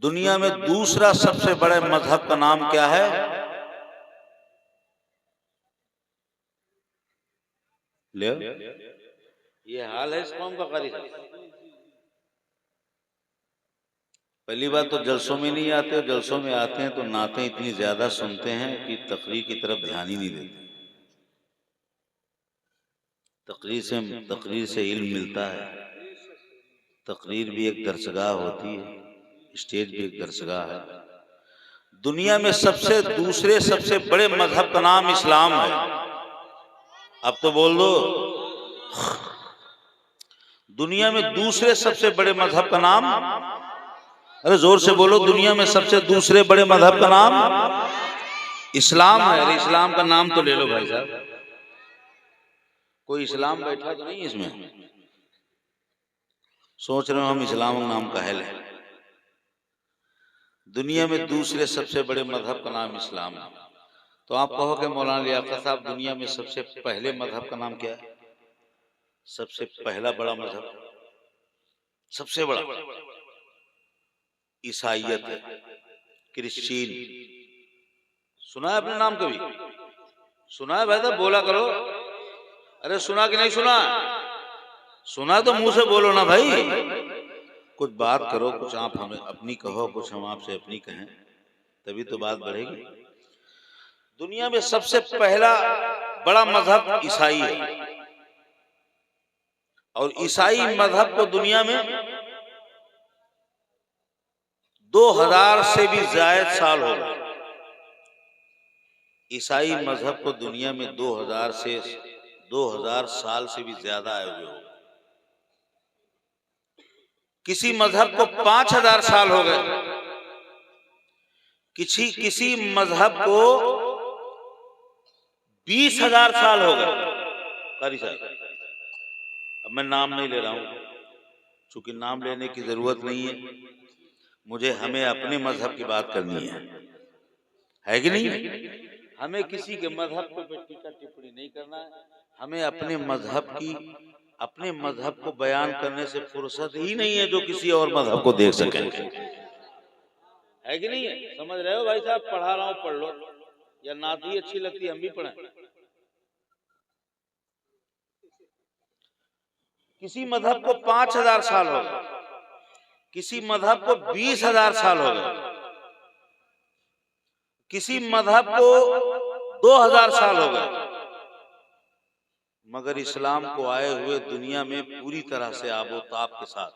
दुनिया में दूसरा सबसे बड़े मजहब का नाम क्या है? ले ये हाल है इस कौम का। कारी पहली बात तो जलसों में नहीं आते, और जलसों में आते हैं तो नातें इतनी ज्यादा सुनते हैं कि तकरीर की तरफ ध्यान ही नहीं देते। तकरीर से इल्म मिलता है। तकरीर भी एक दरसगाह होती है, स्टेज भी एक दरसगाह है। दुनिया में दूसरे सबसे बड़े मजहब का नाम इस्लाम है। अब तो बोल दो, दुनिया में दूसरे सबसे बड़े मजहब का नाम, अरे जोर से बोलो, दुनिया में सबसे दूसरे बड़े मजहब का नाम इस्लाम है। अरे इस्लाम का नाम तो ले लो भाई साहब। कोई इस्लाम बैठा तो नहीं इसमें? सोच रहे हो हम इस्लाम नाम का है। दुनिया में दूसरे सबसे बड़े मजहब का नाम इस्लाम है। तो आप कहोगे मौलाना लियाकत साहब, दुनिया में सबसे पहले मजहब का नाम क्या है? सबसे पहला बड़ा मजहब, सबसे बड़ा ईसाईयत है, क्रिश्चियन। सुना है अपने नाम कभी? सुना है भाई साहब? बोला करो। अरे सुना कि नहीं सुना? सुना तो मुंह से बोलो ना भाई। कुछ बात करो, कुछ आप हमें अपनी कहो, कुछ हम आपसे अपनी कहें, तभी तो बात बढ़ेगी। दुनिया में सबसे पहला बड़ा मजहब ईसाई है, और ईसाई मजहब को दुनिया में 2000 से भी ज्यादा साल हो गए। ईसाई मजहब को दुनिया में 2000 साल से भी ज्यादा आए हुए हो। किसी मजहब को 5000 साल हो गए, किसी मजहब को 20,000 साल हो गए। कारी साहब, अब मैं नाम नहीं ले रहा हूं, चूंकि नाम लेने की जरूरत नहीं है। मुझे हमें अपने मजहब की बात करनी है कि नहीं? हमें किसी के मजहब पे टीका टिप्पणी नहीं करना है। हमें अपने मजहब को बयान करने से फुर्सत ही नहीं है जो किसी और मजहब को देख सके। है कि नहीं है? समझ रहे हो भाई साहब? पढ़ा रहा हूं, पढ़ लो, या नात ही अच्छी लगती है हम भी पढ़ें। किसी मजहब को 5000 साल हो गए, किसी मजहब को 20,000 साल हो गए, किसी मजहब को 2000 साल हो गए, मगर इस्लाम को आए हुए दुनिया में पूरी तरह से आबोताब के साथ।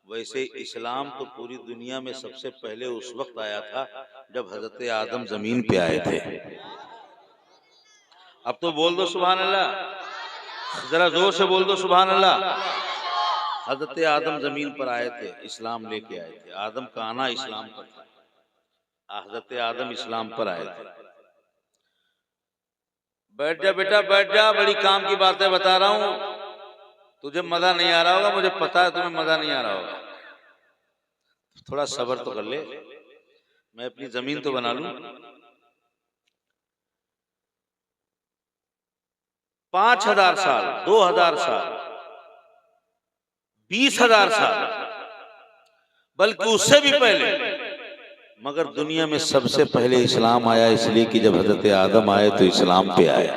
वैसे इस्लाम तो पूरी दुनिया में सबसे पहले उस वक्त आया था जब हजरत आदम जमीन पे आए थे। अब तो बोल दो सुभान अल्लाह, जरा जोर से बोल दो सुभान अल्लाह। हजरत आदम जमीन पर आए थे, इस्लाम लेके आए थे। आदम का आना इस्लाम पर था, हजरत आदम इस्लाम पर आए थे। बैठ जा बेटा, बैठ जा, बड़ी काम की बातें बता रहा हूं। तुझे मजा नहीं आ रहा होगा, मुझे पता है तुम्हें मजा नहीं आ रहा होगा। थोड़ा सब्र तो कर ले, मैं अपनी जमीन तो बना लूं। 5000 साल, 2000 साल, 20,000 साल, बल्कि उससे भी पहले। मगर दुनिया में सबसे पहले इस्लाम आया इसलिए कि जब हजरत आदम आए तो इस्लाम पे आया।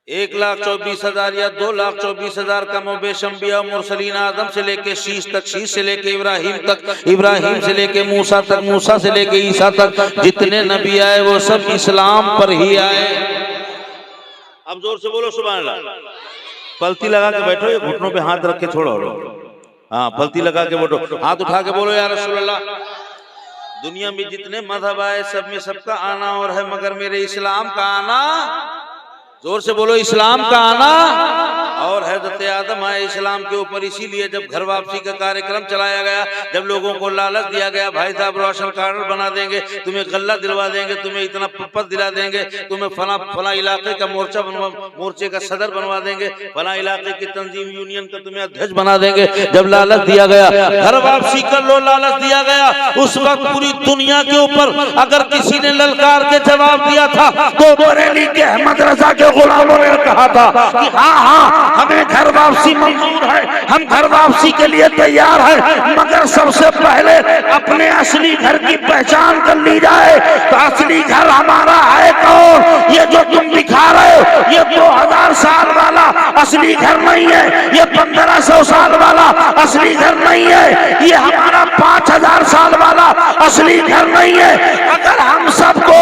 1,24,000 या 2,24,000 कम बेश अंबिया मुरसलीन, आदम से लेके शीश तक, शीश से लेके इब्राहिम तक, इब्राहिम से लेके मूसा तक, मूसा से लेके ईसा तक, जितने नबी आए वो सब इस्लाम पर ही आए। अब जोर से बोलो सुभान अल्लाह। पलती लगा के बैठो, ये घुटनों पे हाथ रख के छोड़ो। हाँ, पलती लगा के बैठो, हाथ उठा के बोलो या रसूल अल्लाह। दुनिया में जितने मजहब आए सब में सबका आना और है, मगर मेरे इस्लाम का आना, जोर से बोलो, इस्लाम का आना और हजरत आदम आए इस्लाम के ऊपर। इसीलिए जब घर वापसी का कार्यक्रम चलाया गया, जब लोगों को लालच दिया गया, भाई साहब राशन कार्ड बना देंगे, तुम्हें गल्ला दिलवा देंगे, तुम्हें इतना पद दिला देंगे, तुम्हें फला इलाके का मोर्चे का सदर बनवा देंगे, फला इलाके की तंजीम यूनियन का तुम्हें अध्यक्ष बना देंगे। जब लालच दिया गया, घर वापसी कर लो, लालच दिया गया, उस वक्त पूरी दुनिया के ऊपर अगर किसी ने ललकार के जवाब दिया था तो बरेली के अहमद रजा के गुलामों ने कहा था कि हाँ हाँ हमें घर वापसी मंजूर है, हम घर वापसी के लिए तैयार है, मगर सबसे पहले अपने असली घर की पहचान कर ली जाए। तो असली घर हमारा है कौन? ये जो तुम दिखा रहे हो ये 2000 साल वाला असली घर नहीं है, ये 1500 साल वाला असली घर नहीं है, ये हमारा 5000 साल वाला असली घर नहीं है। अगर हम सबको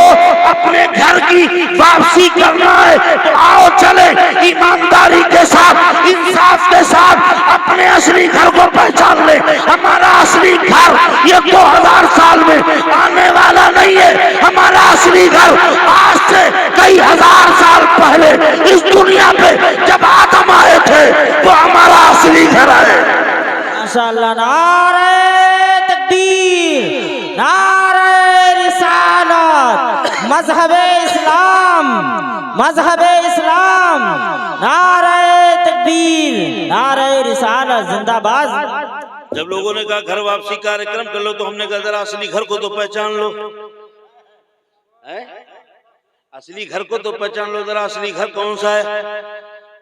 अपने घर की वापसी करना है तो आओ चले ईमानदारी के साथ, इंसाफ के साथ अपने असली घर को पहचान ले। हमारा असली घर ये 2000 साल में आने वाला नहीं है, हमारा असली घर आज से कई हजार साल पहले इस दुनिया पे जब आदम आए थे वो हमारा असली घर है। माशाअल्लाह, नारे तकबीर, नारे रिसालत, मजहबे इस्लाम, मजहबे इस्लाम, नारे तकबीर, नारे रिसालत जिंदाबाद। जब लोगों ने कहा घर वापसी कार्यक्रम कर लो तो हमने कहा जरा असली घर को तो पहचान लो, असली घर को तो पहचान लो जरा, असली घर कौन सा है?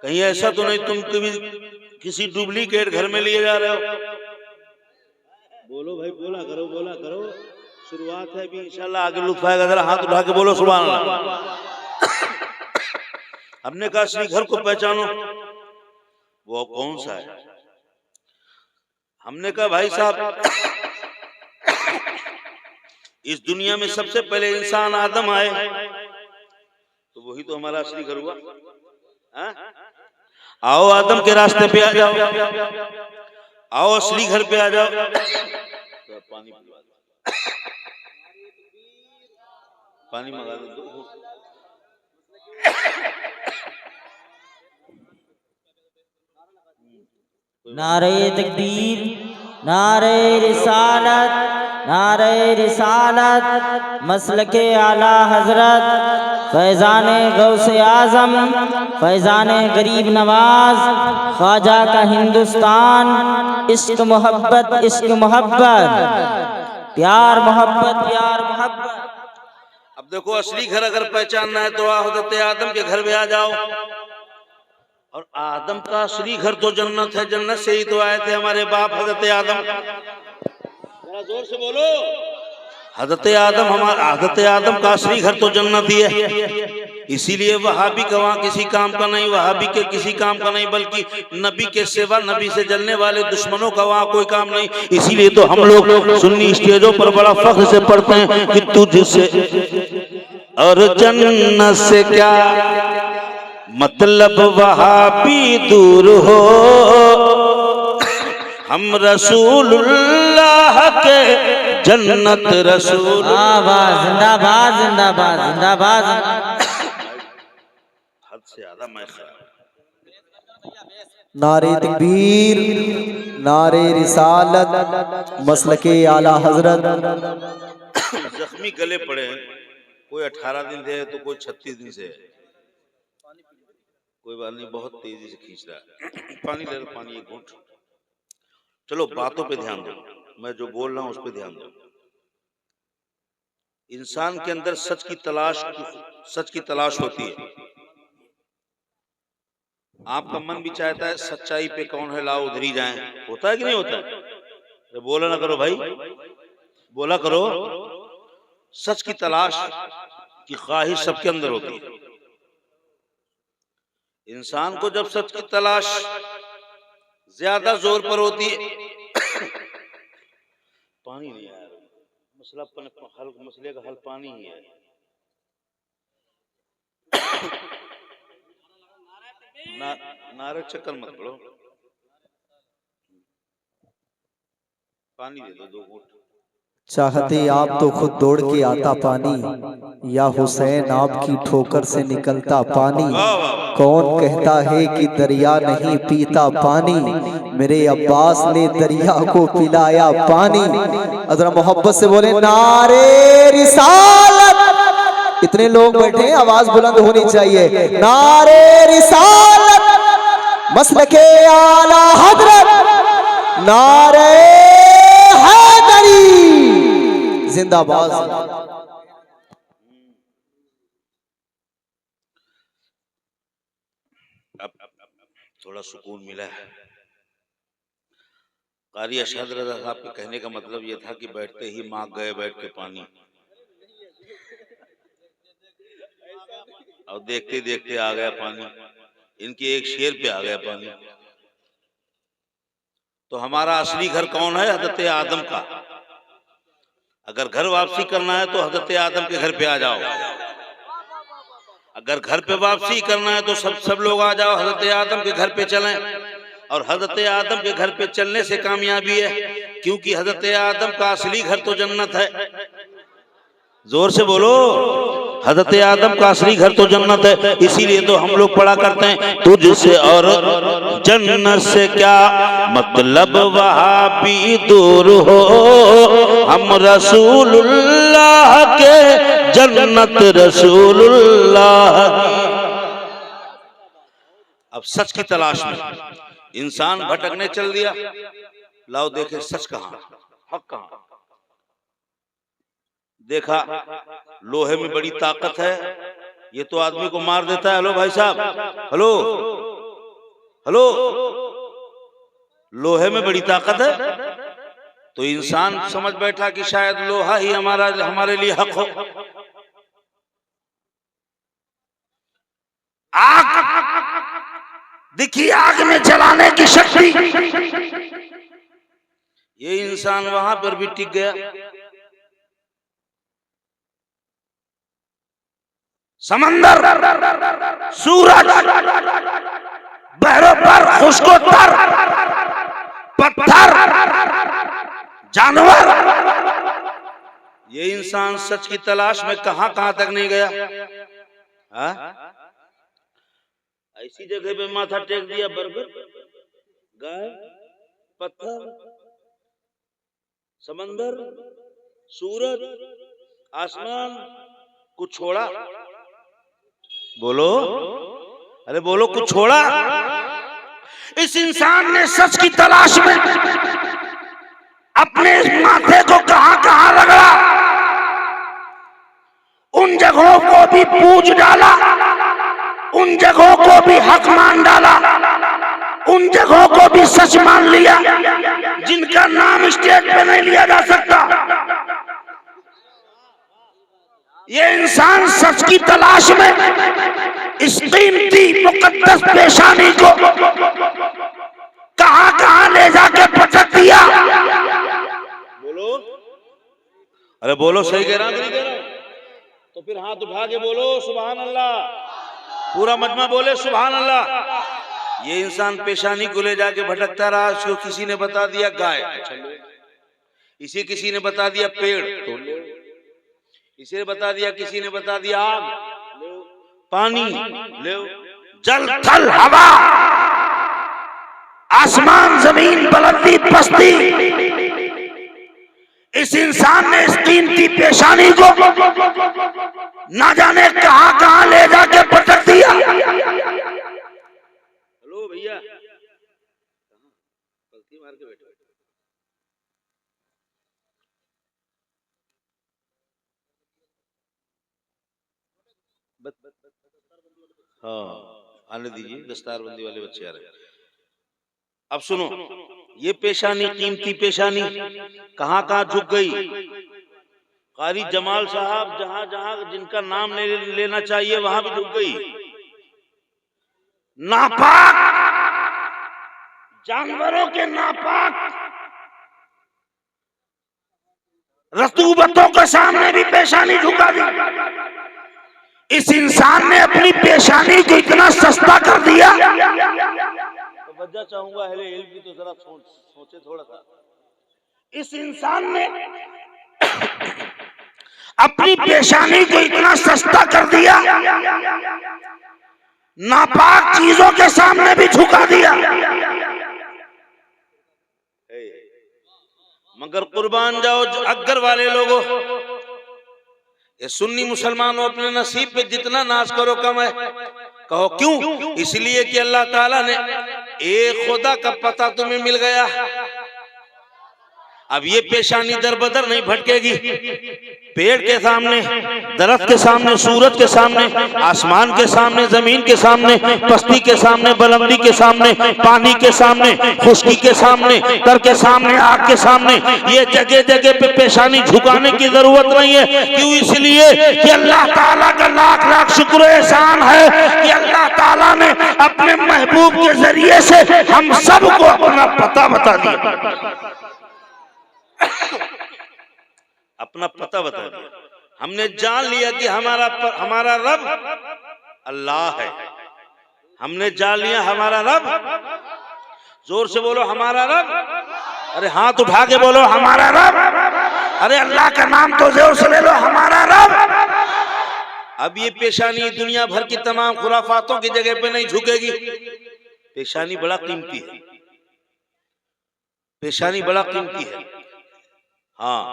कहीं ऐसा तो नहीं तुम कभी किसी डुप्लीकेट घर में लिए जा रहे हो? बोलो भाई, बोला करो, बोला करो, शुरुआत है भी, इंशाल्लाह आगे लुत्फ आएगा। जरा हाथ उठा के बोलो सुभान अल्लाह। हमने कहा असली घर को पहचानो, वो कौन सा है? हमने कहा भाई साहब इस दुनिया में सबसे पहले इंसान आदम आए तो वही तो हमारा असली घर हुआ। आओ आदम के रास्ते पे आ जाओ, आओ असली घर पे आ जाओ। तो पानी पिलवा दो, पानी मंगा दो। नारे तकबीर, नारे रिसालत, नारे रिसालत, मसलके आला हजरत फैज़ाने गौसे आज़म, फैज़ाने गरीब नवाज, ख्वाजा का हिंदुस्तान, इश्क मोहब्बत, इश्क मोहब्बत, प्यार मोहब्बत, प्यार मोहब्बत। अब देखो असली घर अगर पहचानना है तो हज़रत आदम के घर में आ जाओ। और आदम का असली घर तो जन्नत है, जन्नत से ही तो आए थे हमारे बाप हज़रत आदम। जरा जोर से बोलो, हज़रत आदम का असली घर तो जन्नत ही है। इसीलिए वहाबी का वहाँ किसी काम का नहीं, वहाबी के किसी काम का नहीं, बल्कि नबी के सिवा नबी से जलने वाले दुश्मनों का वहाँ कोई काम नहीं। इसीलिए तो हम लोग सुन्नी स्टेजों पर बड़ा फख्र से पढ़ते हैं कि तुझसे और जन्नत से क्या मतलब वहाबी दूर हो, हम रसूलुल्लाह के जन्नत रसूल। जिंदाबाद, जिंदाबाद, जिंदाबाद। हद से ज्यादा मैं नारे तकबीर, नारे रिसालत, मसलके आला हजरत। जख्मी गले पड़े हैं, कोई 18 दिन से है तो कोई 36 दिन से है। कोई बात नहीं, बहुत तेजी से खींच रहा है। पानी ले लो, पानी एक घूंट। चलो बातों पे ध्यान दो, मैं जो बोल रहा हूं उस पे ध्यान दो। इंसान के अंदर सच की तलाश होती है। आपका मन भी चाहता है सच्चाई पे कौन है लाओ उधर ही जाएं, होता है कि नहीं होता? तो बोला ना करो भाई, बोला करो। सच की तलाश की ख्वाहिश सबके अंदर होती है। इंसान को जब सच की तलाश ज्यादा जोर पर होती है पानी नहीं है मसले का हल पानी ही है। नारे चक्कर मत पड़ो, पानी दे दो 2 घूंट। चाहते आप तो खुद दौड़ के आता पानी, या हुसैन आपकी ठोकर से निकलता पानी। कौन कहता है कि दरिया नहीं पीता पानी, मेरे अब्बास ने दरिया को पिलाया पानी। अजरा मोहब्बत से बोले नारे रिसालत। इतने लोग बैठे हैं, आवाज बुलंद होनी चाहिए। नारे रिसालत, मसलके आला हजरत, नारे जिंदाबाद। थोड़ा सुकून मिला है। कारी अशहद रज़ा साहब के कहने का मतलब यह था कि बैठते ही माँ गए बैठ के पानी, और देखते देखते आ गया पानी, इनके एक शेर पे आ गया पानी। तो हमारा असली घर कौन है? हजरत आदम का। अगर घर वापसी करना है तो हजरत आदम के घर पे आ जाओ, अगर घर पे वापसी करना है तो सब लोग आ जाओ, हजरत आदम के घर पे चलें। और हजरत आदम के घर पे चलने से कामयाबी है, क्योंकि हजरत आदम का असली घर तो जन्नत है। जोर से बोलो, हजरत आदम का असली घर तो जन्नत है। इसीलिए तो हम लोग पढ़ा करते हैं, तुझसे और जन्नत से क्या मतलब वहाँ भी दूर हो, हम रसूलुल्लाह के, जन्नत रसूलुल्लाह की। अब सच की तलाश में इंसान भटकने चल दिया। लाओ देखे सच कहाँ, हक कहाँ। देखा लोहे में बड़ी ताकत है, ये तो आदमी को मार देता है। हेलो भाई साहब, हेलो हेलो, लोहे में बड़ी ताकत है। तो इंसान समझ बैठा कि शायद लोहा ही हमारे लिए हक हो। आग दिखी, आग में जलाने की शक्ति, ये इंसान वहां पर भी टिक गया। समंदर, सूरज, बहरों पर खुश्कोतर, पत्थर, जानवर, ये इंसान सच की तलाश में कहां कहां तक नहीं गया। ऐसी जगह पे माथा टेक दिया, बरगद, गाय, पत्थर, समंदर, सूरज, आसमान, कुछ छोड़ा? बोलो, अरे बोलो, कुछ छोड़ा? इस इंसान ने सच की तलाश में अपने माथे को कहां कहां रगड़ा, उन जगहों को भी पूज डाला, उन जगहों को भी हक मान डाला, उन जगहों को भी सच मान लिया जिनका नाम स्टेज पे नहीं लिया जा सकता। ये इंसान सच की तलाश में इस कीमती मुकद्दस पेशानी को कहां कहां ले जाके पटक दिया। बोलो, अरे बोलो, सही कह रहा नहीं कह रहा? तो फिर हाथ उठा के बोलो सुभान अल्लाह, पूरा मजमा बोले सुभान अल्लाह। ये इंसान पेशानी को ले जाके भटकता रहा। उसको किसी ने बता दिया गाय, इसे किसी ने बता दिया पेड़, इसे बता दिया, किसी ने बता दिया आग, पानी, जल थल हवा, आसमान जमीन बुलंदी पस्ती। इस इंसान ने इस कीमती पेशानी को ना जाने कहां कहां ले जाके पटक दिया। हेलो भैया, पलटी मार के बैठे। हाँ, आने दीजिए, दस्तारबंदी वाले बच्चे आ रहे हैं। अब सुनो, ये पेशानी, कीमती पेशानी कहां कहां झुक गई। कारी जमाल साहब जहां जहां जिनका नाम लेना चाहिए वहां भी झुक गई। नापाक जानवरों के नापाक रतूबतों के सामने भी पेशानी झुका दी। इस इंसान ने अपनी पेशानी को इतना सस्ता कर दिया। तो वजह चाहूंगा अहले इल्म की, तो जरा सोचे थोड़ा सा। इस इंसान ने अपनी पेशानी को इतना सस्ता कर दिया, नापाक चीजों के सामने भी झुका दिया। मगर कुर्बान जाओ अगर वाले लोगों, ये सुन्नी मुसलमानों, अपने नसीब पे जितना नाज करो कम है। कहो क्यों? इसलिए कि अल्लाह ताला ने एक खुदा का पता तुम्हें मिल गया। अब ये पेशानी दर बदर नहीं भटकेगी। पेड़ के सामने, दरख्त के सामने, सूरज के सामने, आसमान के सामने, जमीन के सामने, पस्ती के सामने, बुलंदी के सामने, पानी के सामने, खुश्की के सामने, तर के सामने, आग के सामने, ये जगह जगह पे पेशानी झुकाने की जरूरत नहीं है। क्यों? इसलिए कि अल्लाह ताला का लाख लाख शुक्र एहसान है कि अल्लाह ताला ने अपने महबूब के जरिए से हम सबको अपना पता बता दिया, अपना पता बता दिया। हमने जान लिया कि हमारा रब अल्लाह है। हमने जान लिया हमारा रब, जोर से बोलो हमारा रब, अरे हाथ उठा के बोलो हमारा रब, अरे अल्लाह का नाम तो जोर से ले लो, हमारा रब। अब ये पेशानी दुनिया भर की तमाम खुराफातों की जगह पे नहीं झुकेगी। पेशानी बड़ा कीमती है, पेशानी बड़ा कीमती है। हाँ,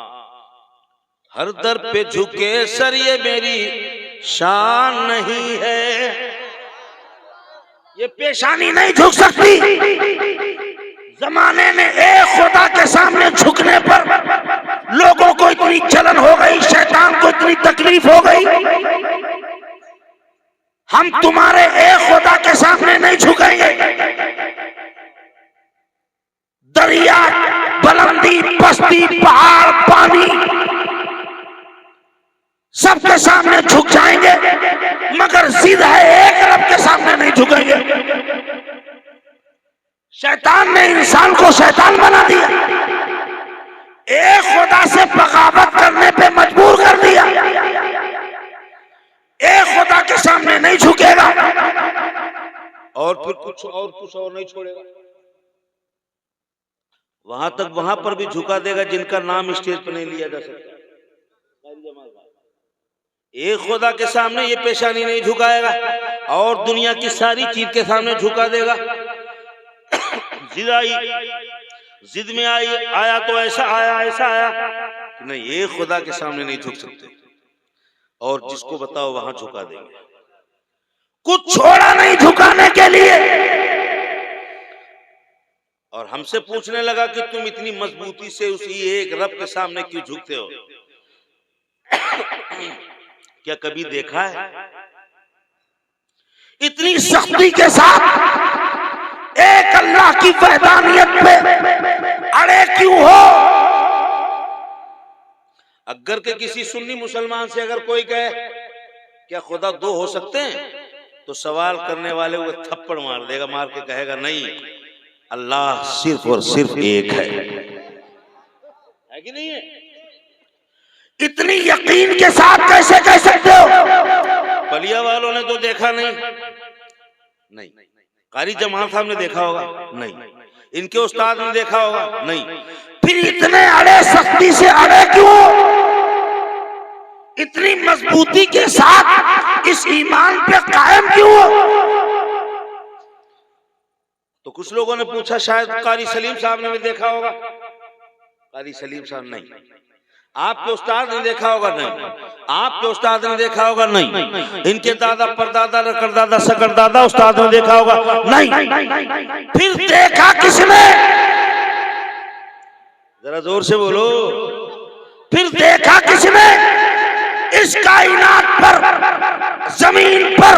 हर दर पे झुके सर ये मेरी शान नहीं है, ये पेशानी नहीं झुक सकती। जमाने में एक खुदा के सामने झुकने पर लोगों को इतनी जलन हो गई, शैतान को इतनी तकलीफ हो गई। हम तुम्हारे एक खुदा के सामने नहीं झुकेंगे। दरिया, बुलंदी, पस्ती, पहाड़, पानी सबके सामने झुक जाएंगे, मगर जिद है एक रब के सामने नहीं झुकेंगे। शैतान ने इंसान को शैतान बना दिया, एक खुदा से बगावत करने पे मजबूर कर दिया। एक खुदा के सामने नहीं झुकेगा और फिर कुछ और नहीं छोड़ेगा। वहां पर भी झुका देगा जिनका नाम स्टेज पर नहीं लिया जा सकता। एक खुदा के सामने ये पेशानी नहीं झुकाएगा और दुनिया की सारी चीज के सामने झुका देगा। जिद में आया तो ऐसा आया कि नहीं, एक खुदा के सामने नहीं झुक सकते और जिसको बताओ वहां झुका देंगे। कुछ छोड़ा नहीं झुकाने के लिए। और हमसे पूछने लगा कि तुम इतनी मजबूती से उसी एक रब के सामने क्यों झुकते हो? क्या कभी देखा है इतनी सख्ती के साथ एक अल्लाह की वहदानियत पे अड़े क्यों हो? अगर के किसी सुन्नी मुसलमान से अगर कोई कहे क्या खुदा दो हो सकते हैं, तो सवाल करने वाले वो थप्पड़ मार देगा, मार के कहेगा नहीं, अल्लाह सिर्फ और सिर्फ एक है कि नहीं है? इतनी यकीन के साथ कैसे कह सकते हो? पलिया वालों ने तो देखा नहीं, कारी जमाल साहब ने देखा होगा नहीं, इनके उस्ताद ने देखा होगा नहीं, फिर इतने अड़े सख्ती से अड़े क्यों? इतनी मजबूती के साथ इस ईमान पे कायम क्यों? तो कुछ लोगों ने पूछा शायद कारी सलीम साहब ने भी देखा होगा। कारी सलीम साहब नहीं। आपके उस्ताद ने देखा होगा नहीं, आपके उस्ताद ने देखा होगा नहीं, इनके दादा परदादा करदादा सकरदादा उस्ताद ने देखा होगा नहीं। फिर देखा किसने? जरा जोर से बोलो, फिर देखा किसने? इस कायनात पर, जमीन पर,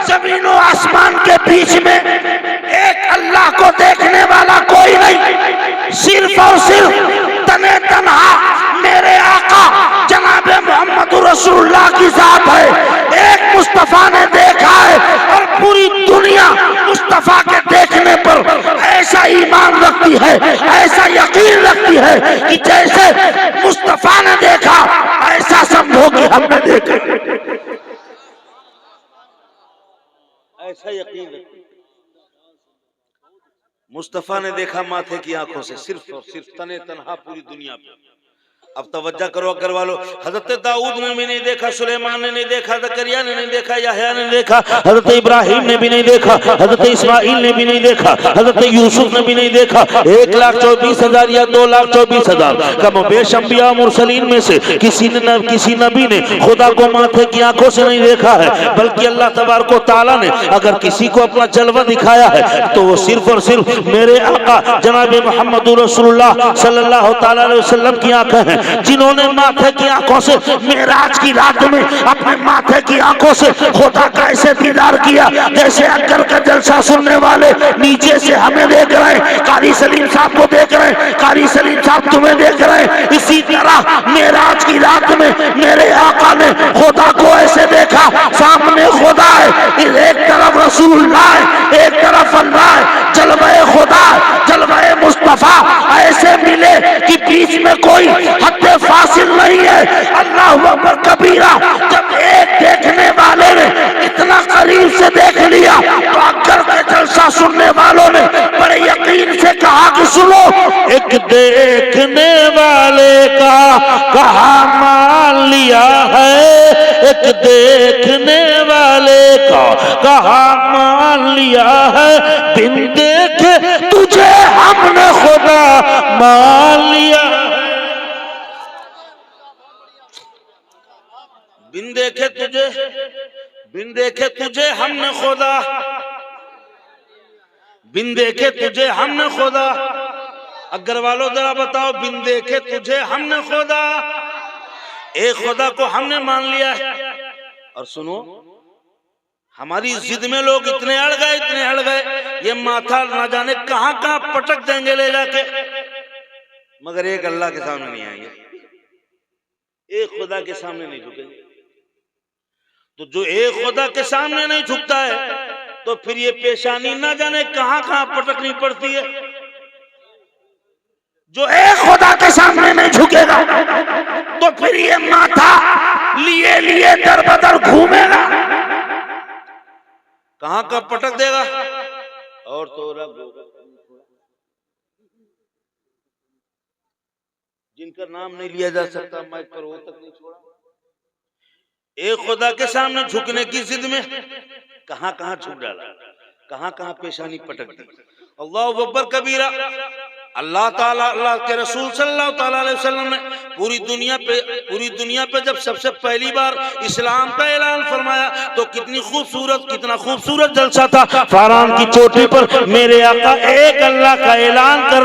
जमीन और आसमान के बीच में एक अल्लाह को देखने वाला कोई नहीं। सिर्फ और सिर्फ तने तन्हा मेरे आका जनाब मोहम्मद रसूलुल्लाह की जात है। एक मुस्तफा ने देखा है और पूरी दुनिया मुस्तफा के देखने पर ऐसा ईमान रखती है, ऐसा यकीन रखती है कि जैसे मुस्तफा ने देखा ऐसा समझो कि हमने देखा। ऐसा यकीन रखती है। मुस्तफा ने देखा माथे की आंखों से, सिर्फ और सिर्फ तने तन्हा पूरी दुनिया पे। अब तवज्जो करो अगर वालों, हजरत दाऊद ने भी नहीं देखा, सुलेमान ने नहीं देखा, जकरिया ने नहीं देखा, याहया ने नहीं देखा, हजरत इब्राहिम ने भी नहीं देखा, हजरत इस्माइल ने भी नहीं देखा, हजरत यूसुफ ने भी नहीं देखा। 1,24,000 या 2,24,000 कम बेश अंबिया मुरसलीन में से किसी नबी ने खुदा को माथे की आंखों से नहीं देखा है, बल्कि अल्लाह तबारक व तआला ने अगर किसी को अपना जलवा दिखाया है तो वो सिर्फ और सिर्फ मेरे आका जनाब मोहम्मद रसूलुल्लाह सल्लल्लाहु तआला अलैहि वसल्लम की आंखें हैं, जिन्होंने माथे की आंखों से मेराज की रात में अपने माथे की आंखों से खुदा का ऐसे दीदार किया जैसे अक्कर का जलसा सुनने वाले नीचे से हमें देख रहे हैं, कारी सलीम साहब को देख रहे हैं, कारी सलीम साहब तुम्हें देख रहे हैं। इसी तरह मेराज की रात में मेरे आका ने खुदा को ऐसे देखा, सामने खुदा है, एक तरफ रसूलुल्लाह है, एक तरफ अल्लाह है, जलवाए खुदा जलवाए मुस्तफा ऐसे मिले कि बीच में कोई हद फासिल नहीं है। अल्लाह अकबर कबीरा। जब एक देखने वाले ने इतना करीब से देख लिया तो अक्कर के जलसा सुनने वालों ने बड़े यकीन से कहा कि सुनो, एक देखने वाले का कहा मान लिया है, एक देखने वाले का कहा मान लिया है, बिन देखे तुझे हमने खुदा मान लिया, बिन देखे तुझे हमने खुदा, बिन देखे तुझे हमने खुदा। अगर वालों जरा बताओ, बिन देखे तुझे हमने खुदा, एक खुदा को हमने मान लिया है। और सुनो, हमारी जिद में लोग इतने अड़ गए, ये माथा ना जाने कहां कहां पटक देंगे ले जाके, मगर एक अल्लाह के सामने नहीं आएंगे, एक खुदा के सामने नहीं झुकेंगे। तो जो एक खुदा के सामने नहीं झुकता है तो फिर ये पेशानी ना जाने कहां कहां पटकनी पड़ती है। जो एक खुदा के सामने नहीं झुकेगा तो फिर ये माथा लिए लिए दर बदर घूमेगा, कहां का पटक देगा। और तो रब जिनका नाम नहीं लिया जा सकता माइक पर, वो तक नहीं छोड़ा। एक खुदा के सामने झुकने की जिद में कहां कहां झुक डाला, कहां कहां पेशानी पटक दी। अल्लाहु अकबर कबीरा। अल्लाह ताला, अल्लाह के रसूल सल्लल्लाहु ताला अलैहि वसल्लम ने पूरी दुनिया पे जब सबसे पहली बार इस्लाम का ऐलान फरमाया तो कितना खूबसूरत जलसा था। फारान की चोटी पर मेरे आका एक अल्लाह का ऐलान कर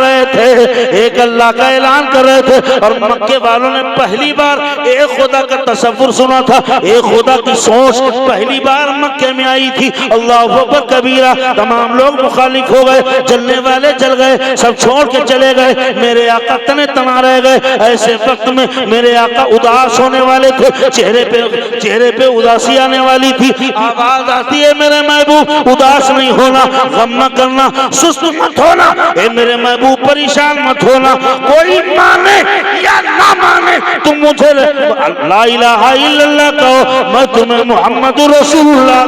रहे थे, और मक्के वालों ने पहली बार एक खुदा का तसव्वुर सुना था, एक खुदा की सोच पहली बार मक्के में आई थी। अल्लाहु अकबर कबीरा। तमाम लोग मुखालिफ हो गए, जलने वाले जल गए, सब छोड़ के चले गए, मेरे आका तने तना रह गए। ऐसे वक्त में मेरे आका उदास होने वाले थे, चेहरे पे उदासी आने वाली थी। आवाज आती है, मेरे महबूब उदास नहीं होना, गम न करना, सुस्त मत होना, ए मेरे महबूब परेशान मत होना। कोई माने या ना माने तुम मुझे ला इलाहा इल्लल्लाह कहो, मैं तुम्हें मोहम्मद रसूलुल्लाह।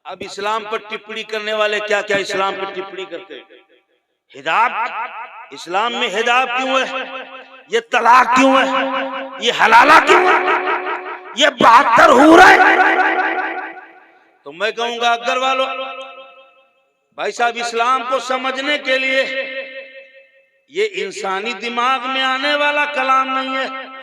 अब इस्लाम पर टिप्पणी करने वाले क्या क्या इस्लाम पर टिप्पणी करते हैं। हिजाब, इस्लाम में हिजाब क्यों है, ये तलाक क्यों है, ये हलाला क्यों है, ये 72 हूर है। तो मैं कहूंगा अगर वालों, भाई साहब, इस्लाम को समझने के लिए ये इंसानी दिमाग में आने वाला कलाम नहीं है,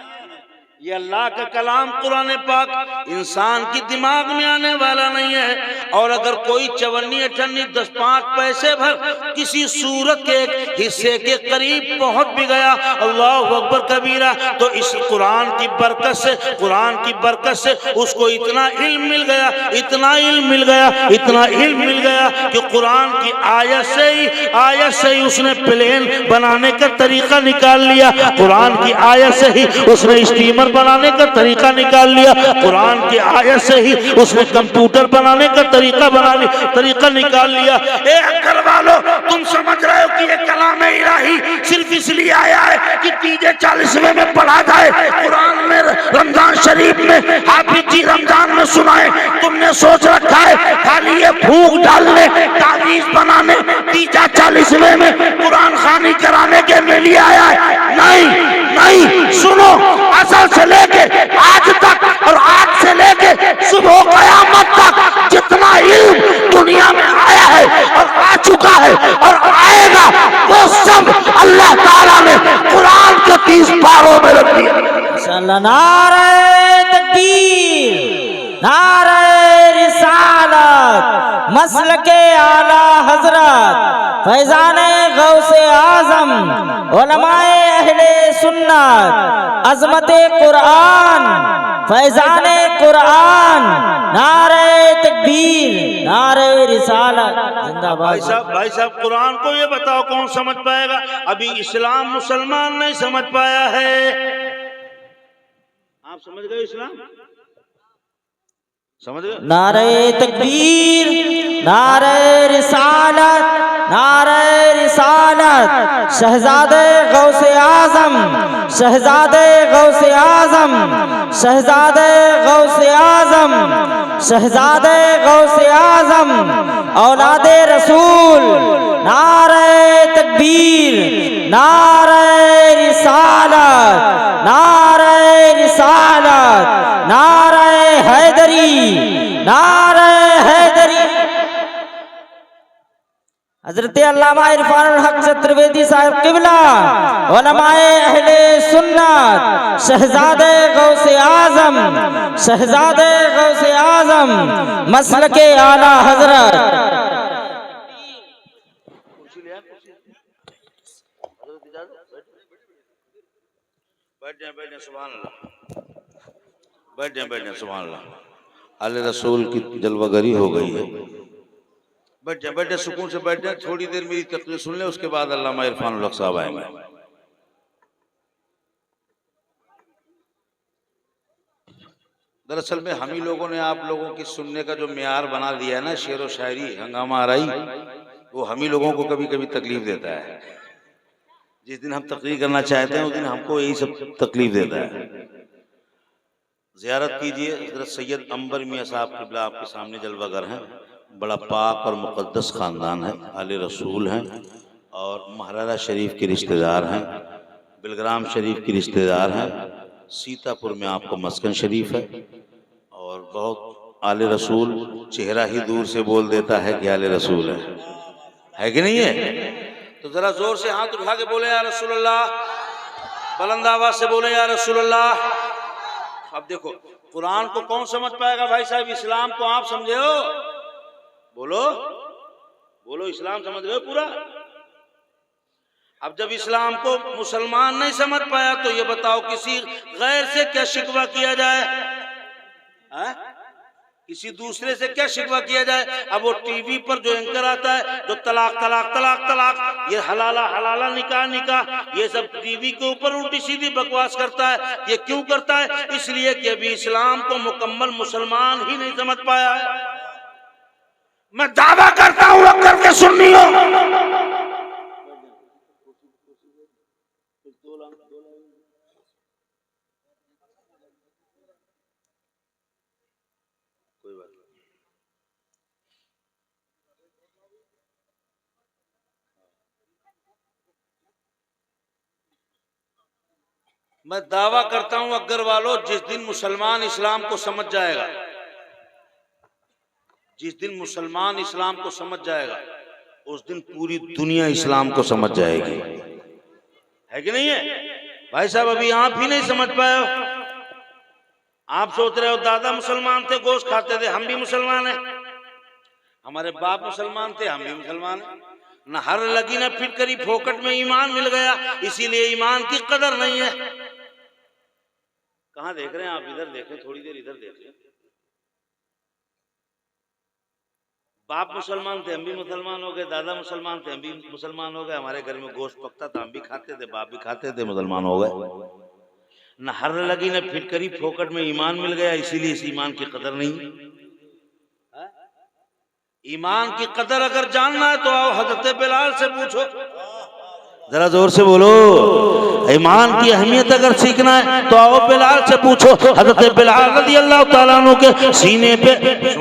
ये अल्लाह का कलाम कुरान पाक इंसान की दिमाग में आने वाला नहीं है। और अगर कोई 54 10 5 पैसे भर किसी सूरत के एक हिस्से के करीब पहुंच भी गया, अल्लाह अकबर कबीरा, तो इस कुरान की बरकत से उसको इतना इल्म मिल गया कि कुरान की आयत से ही उसने प्लेन बनाने का तरीका निकाल लिया, कुरान की आयत से ही उसने स्टीमर बनाने का तरीका निकाल लिया, कुरान की आयत से ही उसने कंप्यूटर बनाने का तरीका निकाल लिया। ए अक्ल वालों, तुम समझ रहे हो कि ये कलाम इलाही सिर्फ इसलिए आया है कि 40वें में पढ़ा जाए। कुरान में रमजान शरीफ में हाफिज जी रमजान में सुनाए, तुमने सोच रखा है खाली ये फूक डालने, तावीज बनाने, 40वें में कुरान खानी कराने के लिए आया है। नहीं नहीं, सुनो, असल से लेके आज तक और आज से लेके सुबह कयामत तक जितना इल्म दुनिया में आया है और आ चुका है और आएगा, वो सब अल्लाह ताला ने कुरान के 30 पारों में रख दिया। इंशाअल्लाह। नारे तकबीर, नारे रिसालत, मसलके आला हजरत फैजाने गौसे आजम, उलमाए अहले सुन्नत, अजमते कुरान, फैजाने कुरान, नारे तकबीर, नारे रिसालत जिंदाबाद। भाई साहब कुरान को ये बताओ कौन समझ पाएगा? अभी इस्लाम मुसलमान नहीं समझ पाया है। आप समझ गए इस्लाम? समझ गए? नारे तकबीर, नारे रिसालत, नारे रिसालत, शहजादे गौसे आजम, शहजादे गौसे आजम, शहजादे गौसे आजम, शहजादे गौसे आजम, औलादे रसूल, नारे तकबीर, नारे रिसालत, नारे रिसालत, नारे हैदरी, नारे हैदरी। हजरत अल्लामा इरफानुल हक चतुर्वेदी साहिब किबला, उलमाए अहले सुन्नत, शहजादे गौसे आजम, शहजादे गौसे आजम, मसलके आला हजरत। बैठ जाए सुभान अल्लाह, बैठ जाए सुभान अल्लाह। आले रसूल की जलवागरी हो गई है। बैठ जाए सुकून से बैठ जाए। थोड़ी देर मेरी तकरीर सुन ले, उसके बाद अल्लामा इरफानुल हक साहब आएंगे। दरअसल में हम ही लोगों ने आप लोगों की सुनने का जो मेयार बना दिया है ना, शेर व शायरी, हंगामा आराई, वो हम ही लोगों को कभी कभी तकलीफ देता है। जिस दिन हम तकरीर करना चाहते हैं उस दिन हमको यही सब तकलीफ देता है। ज़ियारत कीजिए, हज़रत सैयद अंबर मियाँ साहब क़िबला आपके सामने जलवागर हैं। बड़ा पाक और मुक़द्दस ख़ानदान है, आले रसूल हैं और महाराजा शरीफ के रिश्तेदार हैं, बिलग्राम शरीफ के रिश्तेदार हैं, सीतापुर में आपको मस्कन शरीफ है और बहुत आले रसूल। चेहरा ही दूर से बोल देता है कि आले रसूल है कि नहीं है? तो जरा जोर से हाथ उठा के बोले या रसूलल्लाह, बुलंद आवाज से बोले या रसूलल्लाह। अब देखो कुरान को कौन समझ पाएगा भाई साहब? इस्लाम को आप समझे हो? बोलो बोलो, इस्लाम समझ गए पूरा? अब जब इस्लाम को मुसलमान नहीं समझ पाया तो ये बताओ किसी गैर से क्या शिकवा किया जाए? किसी दूसरे से क्या शिकवा किया जाए? अब वो टीवी पर जो एंकर आता है जो तलाक तलाक तलाक तलाक, ये हलाला हलाला निकाह निकाह, ये सब टीवी के ऊपर उल्टी सीधी बकवास करता है। ये क्यों करता है? इसलिए कि अभी इस्लाम को मुकम्मल मुसलमान ही नहीं समझ पाया है। मैं दावा करता हूं, करके सुननी हो, मैं दावा करता हूं अगर वालों, जिस दिन मुसलमान इस्लाम को समझ जाएगा, जिस दिन मुसलमान इस्लाम को समझ जाएगा, उस दिन पूरी दुनिया इस्लाम को समझ जाएगी। है कि नहीं है भाई साहब? अभी आप ही नहीं समझ पाए हो। आप सोच रहे हो दादा मुसलमान थे, गोश्त खाते थे, हम भी मुसलमान हैं। हमारे बाप मुसलमान थे, हम भी मुसलमान हैं। न हर लगी न फिर करी, फोकट में ईमान मिल गया, इसीलिए ईमान की कदर नहीं है। कहाँ देख रहे हैं आप? इधर देखें, थोड़ी देर इधर देखें। बाप मुसलमान थे, हम भी मुसलमान हो गए। दादा मुसलमान थे, हम भी मुसलमान हो गए। हमारे घर में गोश्त पकता था, हम भी खाते थे, बाप भी खाते थे, मुसलमान हो गए। न हर लगी न फिर करी, फोकट में ईमान मिल गया, इसीलिए इस ईमान की कदर नहीं। ईमान की कदर अगर जानना है तो आओ हजरत बिलाल से पूछो। जरा जोर से बोलो, ईमान की अहमियत अगर सीखना है तो आओ बिलाल से पूछो। हजरत बिलाल रज़ी अल्लाह ताला अन्हु के सीने पे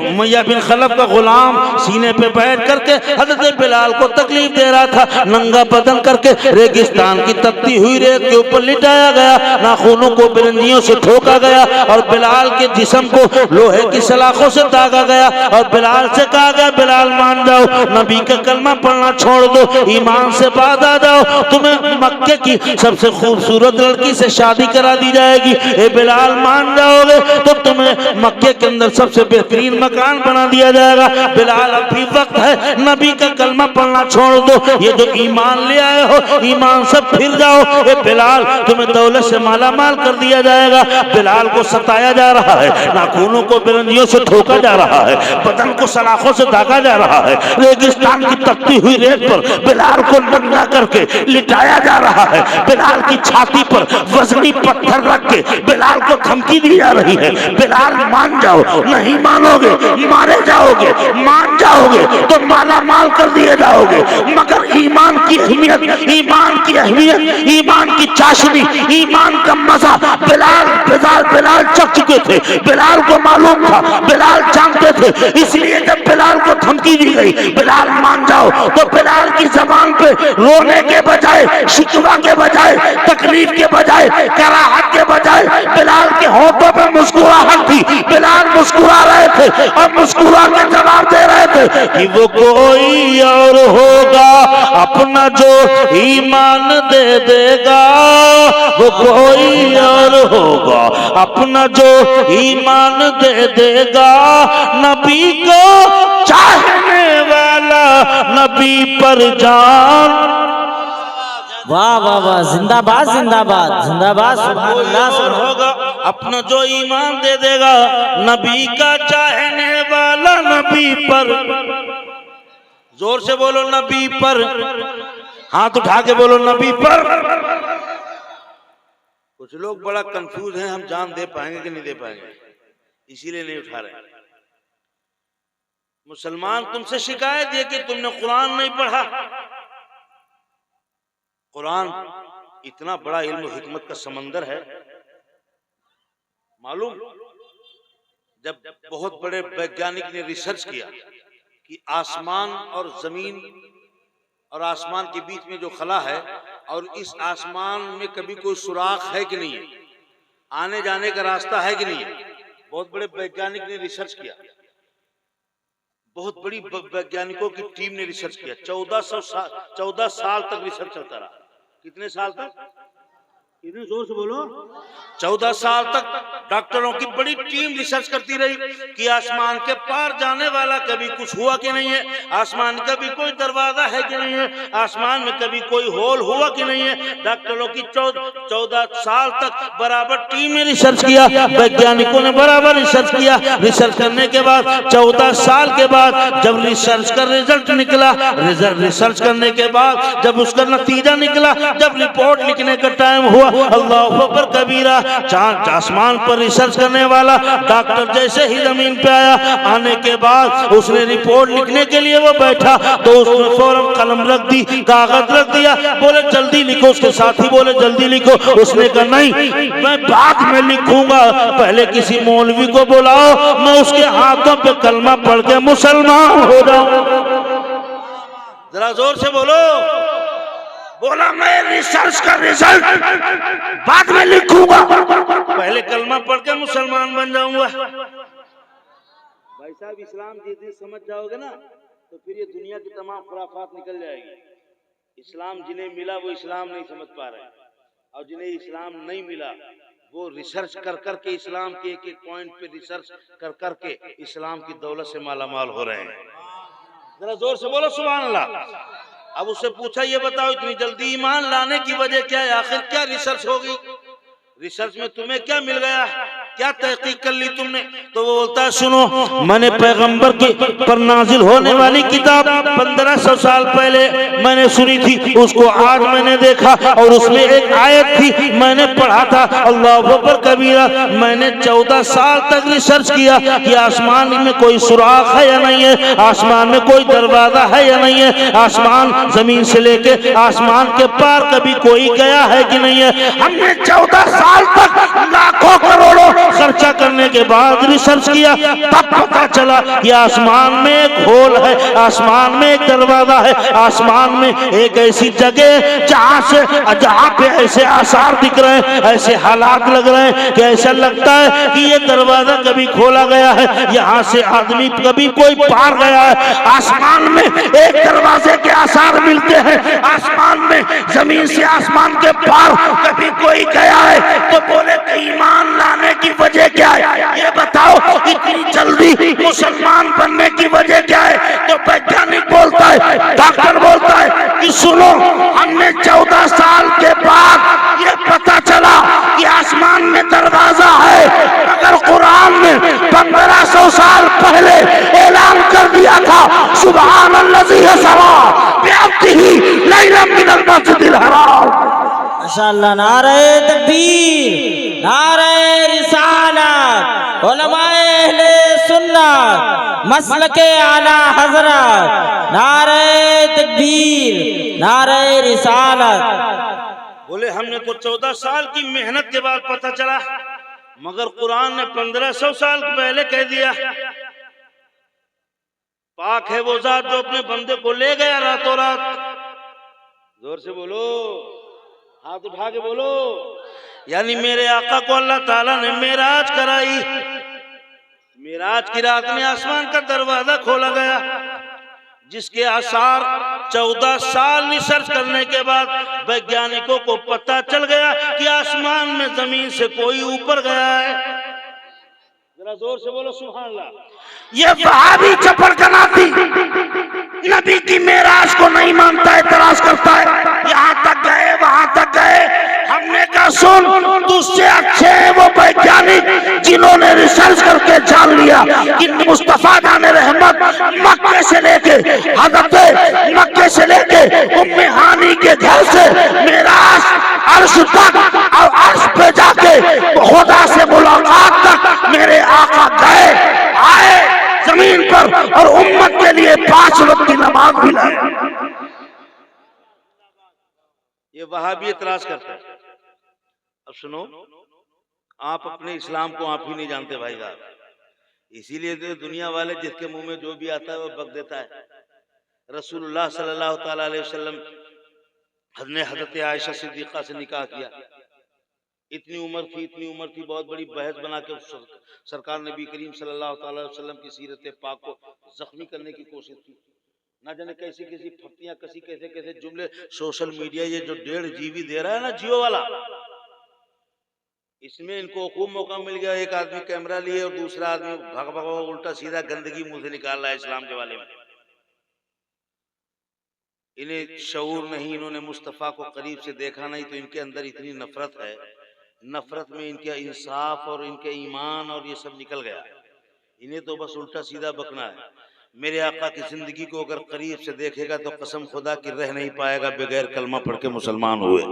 उमैया बिन खलफ का गुलाम सीने पे बैठ करके हजरत बिलाल को तकलीफ दे रहा था। नंगा बदन करके रेगिस्तान की तपती हुई रेत के ऊपर लिटाया गया, नाखूनों को बिरंजियों से ठोका गया और बिलाल के जिस्म को लोहे की सलाखों से दागा गया और बिलाल से कहा गया बिलाल मान जाओ, नबी का कलमा पढ़ना छोड़ दो, ईमान से बात आ जाओ, तुम्हें मक्के की सबसे खूबसूरत लड़की से शादी करा दी जाएगी। ए बिलाल मान जाओगे तो तुम्हें मक्के के अंदर सबसे बेहतरीन मकान बना दिया जाएगा। बिलाल अभी वक्त है, नबी का कलमा पढ़ना छोड़ दो, ये जो ईमान ले आए हो ईमान से फिर जाओ। ए बिलाल तुम्हें दौलत से माला माल कर दिया जाएगा। बिलाल को सताया जा रहा है, नाखूनों को बिरंजियों से ठोका जा रहा है, बदन को सलाखों से दागा जा रहा है, रेगिस्तान की तपती हुई रेत पर बिलाल को नंगा करके लिटाया जा रहा है। बिलाल की छाती पर वजनी पत्थर रख के बिलाल को धमकी दी जा रही है, बिलाल मान जाओ, नहीं मानोगे मारे जाओगे, मान जाओगे तो माला माल कर दिए जाओगे। मगर ईमान की अहमियत, ईमान की अहमियत, ईमान की चाशनी, ईमान का मजा बिलाल चख चुके थे। बिलाल को मालूम था, बिलाल जानते थे, इसलिए जब बिलाल को धमकी दी गई बिलाल मान जाओ तो बिलाल की जबान पे रोने के बजाय, शिकवा के बजाय, तकलीफ के बजाय, कराहत के बजाय बिलाल के होठों पे मुस्कुराहट थी। बिलाल मुस्कुरा रहे थे और मुस्कुरा के जवाब दे रहे थे कि वो कोई और होगा अपना जो ईमान दे देगा, वो कोई और होगा अपना जो ईमान दे देगा। नबी को चाहने वाला नबी पर जान। वाह वाह वाह, जिंदाबाद जिंदाबाद जिंदाबाद, सुभान अल्लाह सुभान होगा अपना जो ईमान दे देगा, नबी का चाहने वाला नबी पर। जोर से बोलो नबी पर, हाथ उठा के बोलो नबी पर। कुछ लोग बड़ा कंफ्यूज हैं, हम जान दे पाएंगे कि नहीं दे पाएंगे, इसीलिए नहीं उठा रहे। मुसलमान तुमसे शिकायत है कि तुमने कुरान नहीं पढ़ा। कुरान इतना बड़ा इल्म हिकमत का समंदर है। मालूम, जब बहुत बड़े वैज्ञानिक ने रिसर्च किया कि आसमान और जमीन और आसमान के बीच में जो खला है और इस आसमान में कभी कोई सुराख है कि नहीं है, आने जाने का रास्ता है कि नहीं है, बहुत बड़े वैज्ञानिक ने रिसर्च किया। बहुत बड़ी वैज्ञानिकों की टीम ने रिसर्च किया। 14 साल तक रिसर्च चलता रहा। कितने साल तक? इतने जोर से बोलो। 14 साल तक डॉक्टरों की बड़ी टीम रिसर्च करती रही कि आसमान के पार जाने वाला कभी कुछ हुआ कि नहीं है, आसमान कभी कोई दरवाजा है कि नहीं है, आसमान में कभी कोई होल हुआ कि नहीं है। डॉक्टरों की 14 साल तक बराबर टीम में रिसर्च किया, वैज्ञानिकों ने बराबर रिसर्च किया। रिसर्च करने के बाद 14 साल के बाद जब रिसर्च का रिजल्ट निकला, रिसर्च करने के बाद जब उसका नतीजा निकला, जब रिपोर्ट लिखने का टाइम हुआ, अल्लाह अकबर कबीरा, चांद आसमान पर रिसर्च करने वाला डॉक्टर जैसे ही जमीन पे आया, आने के बाद उसने रिपोर्ट लिखने के लिए वो बैठा तो उसने फौरन कलम रख दी, कागज रख दिया, बोले जल्दी लिखो। उसके साथी बोले जल्दी लिखो। उसने कहा नहीं, मैं बाद में लिखूंगा, पहले किसी मौलवी को बुलाओ, मैं उसके हाथों पे कलमा पढ़ के मुसलमान हो जाऊं। जरा जोर से बोलो। बोला मैं रिसर्च का रिजल्ट बाद में लिखूंगा, पहले कलमा पढ़ के मुसलमान बन जाऊंगा। भाई साहब, इस्लाम जिस दिन समझ जाओगे ना तो फिर ये दुनिया की तमाम खुराफात निकल जाएगी। इस्लाम जिन्हें मिला वो इस्लाम नहीं समझ पा रहे, और जिन्हें इस्लाम नहीं मिला वो रिसर्च कर करके इस्लाम के एक एक पॉइंट पे रिसर्च कर करके इस्लाम की दौलत से मालामाल हो रहे हैं। जरा जोर से बोलो सुभान अल्लाह। अब उससे पूछा, ये बताओ इतनी जल्दी ईमान लाने की वजह क्या है, आखिर क्या रिसर्च होगी, रिसर्च में तुम्हें क्या मिल गया? क्या तहकीक कर ली तुमने? तो वो बोलता है सुनो, मैंने पैगंबर की पर नाजिल होने वाली किताब 1500 साल पहले मैंने सुनी थी, उसको आज मैंने देखा और उसमें एक आयत थी, मैंने पढ़ा था अल्लाहु अकबर कबीरा। मैंने 14 साल तक रिसर्च किया कि आसमान में कोई सुराख है या नहीं है, आसमान में कोई दरवाजा है या नहीं है, आसमान जमीन से लेके आसमान के पार कभी कोई गया है कि नहीं है। हमने 14 साल तक लाखों करोड़ों खर्चा करने के बाद रिसर्च किया, तब पता चला कि आसमान में एक होल है, आसमान में एक दरवाजा है, आसमान में एक ऐसी जगह जहां पे ऐसे आसार दिख रहे हैं, ऐसे हालात लग रहे हैं कि ऐसा लगता है कि ये दरवाजा कभी खोला गया है, यहाँ से आदमी कभी कोई पार गया है। आसमान में एक दरवाजे के आसार मिलते हैं, आसमान में जमीन से आसमान के पार कभी कोई गया है। तो बोले कि ईमान लाने की वजह क्या है, ये बताओ, इतनी जल्दी मुसलमान बनने की वजह क्या है? तो वैज्ञानिक बोलता है, डॉक्टर बोलता है कि सुनो, हमने 14 साल के बाद ये पता चला कि आसमान में दरवाजा है, मगर कुरान ने 1500 साल पहले ऐलान कर दिया था सुभान अल्लज़ी असरा बिअब्दिही लैलन मिनल मस्जिदिल हराम। माशाअल्लाह, नारे तकबीर, नारे रिसालत, उलमाए अहले सुन्नत, मसलके आला हजरत, नारे तकबीर, नारे रिसालत। बोले हमने तो 14 साल की मेहनत के बाद पता चला, मगर कुरान ने 1500 साल पहले कह दिया। पाक है वो जात जो अपने बंदे को ले गया रातों रात। जोर से बोलो, हाथ उठा के बोलो। यानी मेरे आका को अल्लाह ताला ने मेराज कराई। मेराज की रात में आसमान का दरवाजा खोला गया, जिसके आसार 14 साल रिसर्च करने के बाद वैज्ञानिकों को पता चल गया कि आसमान में जमीन से कोई ऊपर गया है। जरा जोर से बोलो सुभान अल्लाह। ये वहाबी चपड़कनाती नबी की मेराज को नहीं मानता है, तराश करता है, यहाँ तक गए वहां तक गए। हमने कहा सुन, तुझसे अच्छे हैं वो वैज्ञानिक जिन्होंने रिसर्च करके जान लिया कि मुस्तफा जाने रहमत मक्के से लेके हजरत मक्के से लेके उम्मे हानी के घर से मेराज अर्श तक और अर्श पे जाके खुदा से मुलाकात तक मेरे आका गए आए जमीन पर और उम्मत के लिए 5 वक्त की नमाज भी लाई। ये वहाबी इतराज करता है। अब सुनो, आप अपने इस्लाम को आप ही नहीं जानते भाई साहब, इसीलिए तो दुनिया वाले जिसके मुंह में जो भी आता है वो बक देता है। रसूलुल्लाह सल्लल्लाहु ताला अलैहि वसल्लम ने हजरत आयशा सिद्दीक़ा से निकाह किया। इतनी उम्र थी, बहुत बड़ी बहस बना के सरकार नबी करीम सल्लल्लाहु ताला अलैहि वसल्लम की सीरत पाक को जख्मी करने की कोशिश की। ना जाने कैसी कैसी फटियां कसी, कैसे कैसे जुमले। सोशल मीडिया ये जो 1.5 GB दे रहा है ना जियो वाला, इसमें इनको खूब मौका मिल गया। एक आदमी कैमरा लिए और दूसरा आदमी भाग भाग उल्टा सीधा गंदगी मुंह से निकाल रहा है इस्लाम के बारे में। इन्हें शऊर नहीं, इन्होंने मुस्तफ़ा को करीब से देखा नहीं, तो इनके अंदर इतनी नफरत है। नफरत में इनका इंसाफ और इनके ईमान और ये सब निकल गया। इन्हें तो बस उल्टा सीधा बकना है। मेरे आका की जिंदगी को अगर करीब से देखेगा तो कसम खुदा की रह नहीं पाएगा बगैर कलमा पढ़ के मुसलमान हुए,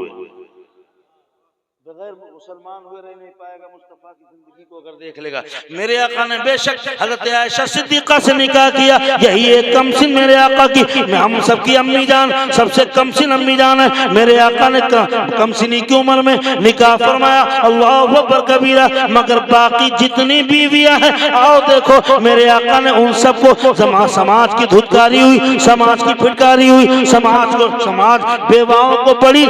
बगैर मुसलमान हुए रह नहीं पाएगा। मुस्तफा की जिंदगी को अगर देख लेगा। मेरे आका ने बेशक हजरत आयशा सिद्दीक़ा से निकाह किया। यही एक कमसिन मेरे आका की, हम सबकी अम्मी जान सबसे कमसिन अम्मी जान है। मेरे आका ने कमसिनी की उम्र में निकाह फरमाया, अल्लाहु अकबर कबीरा। मगर बाकी जितनी बीवियां हैं, आओ देखो मेरे आका ने उन सबको समाज की धुतकारी हुई, समाज की फिटकारी हुई, समाज बेवाओं को बड़ी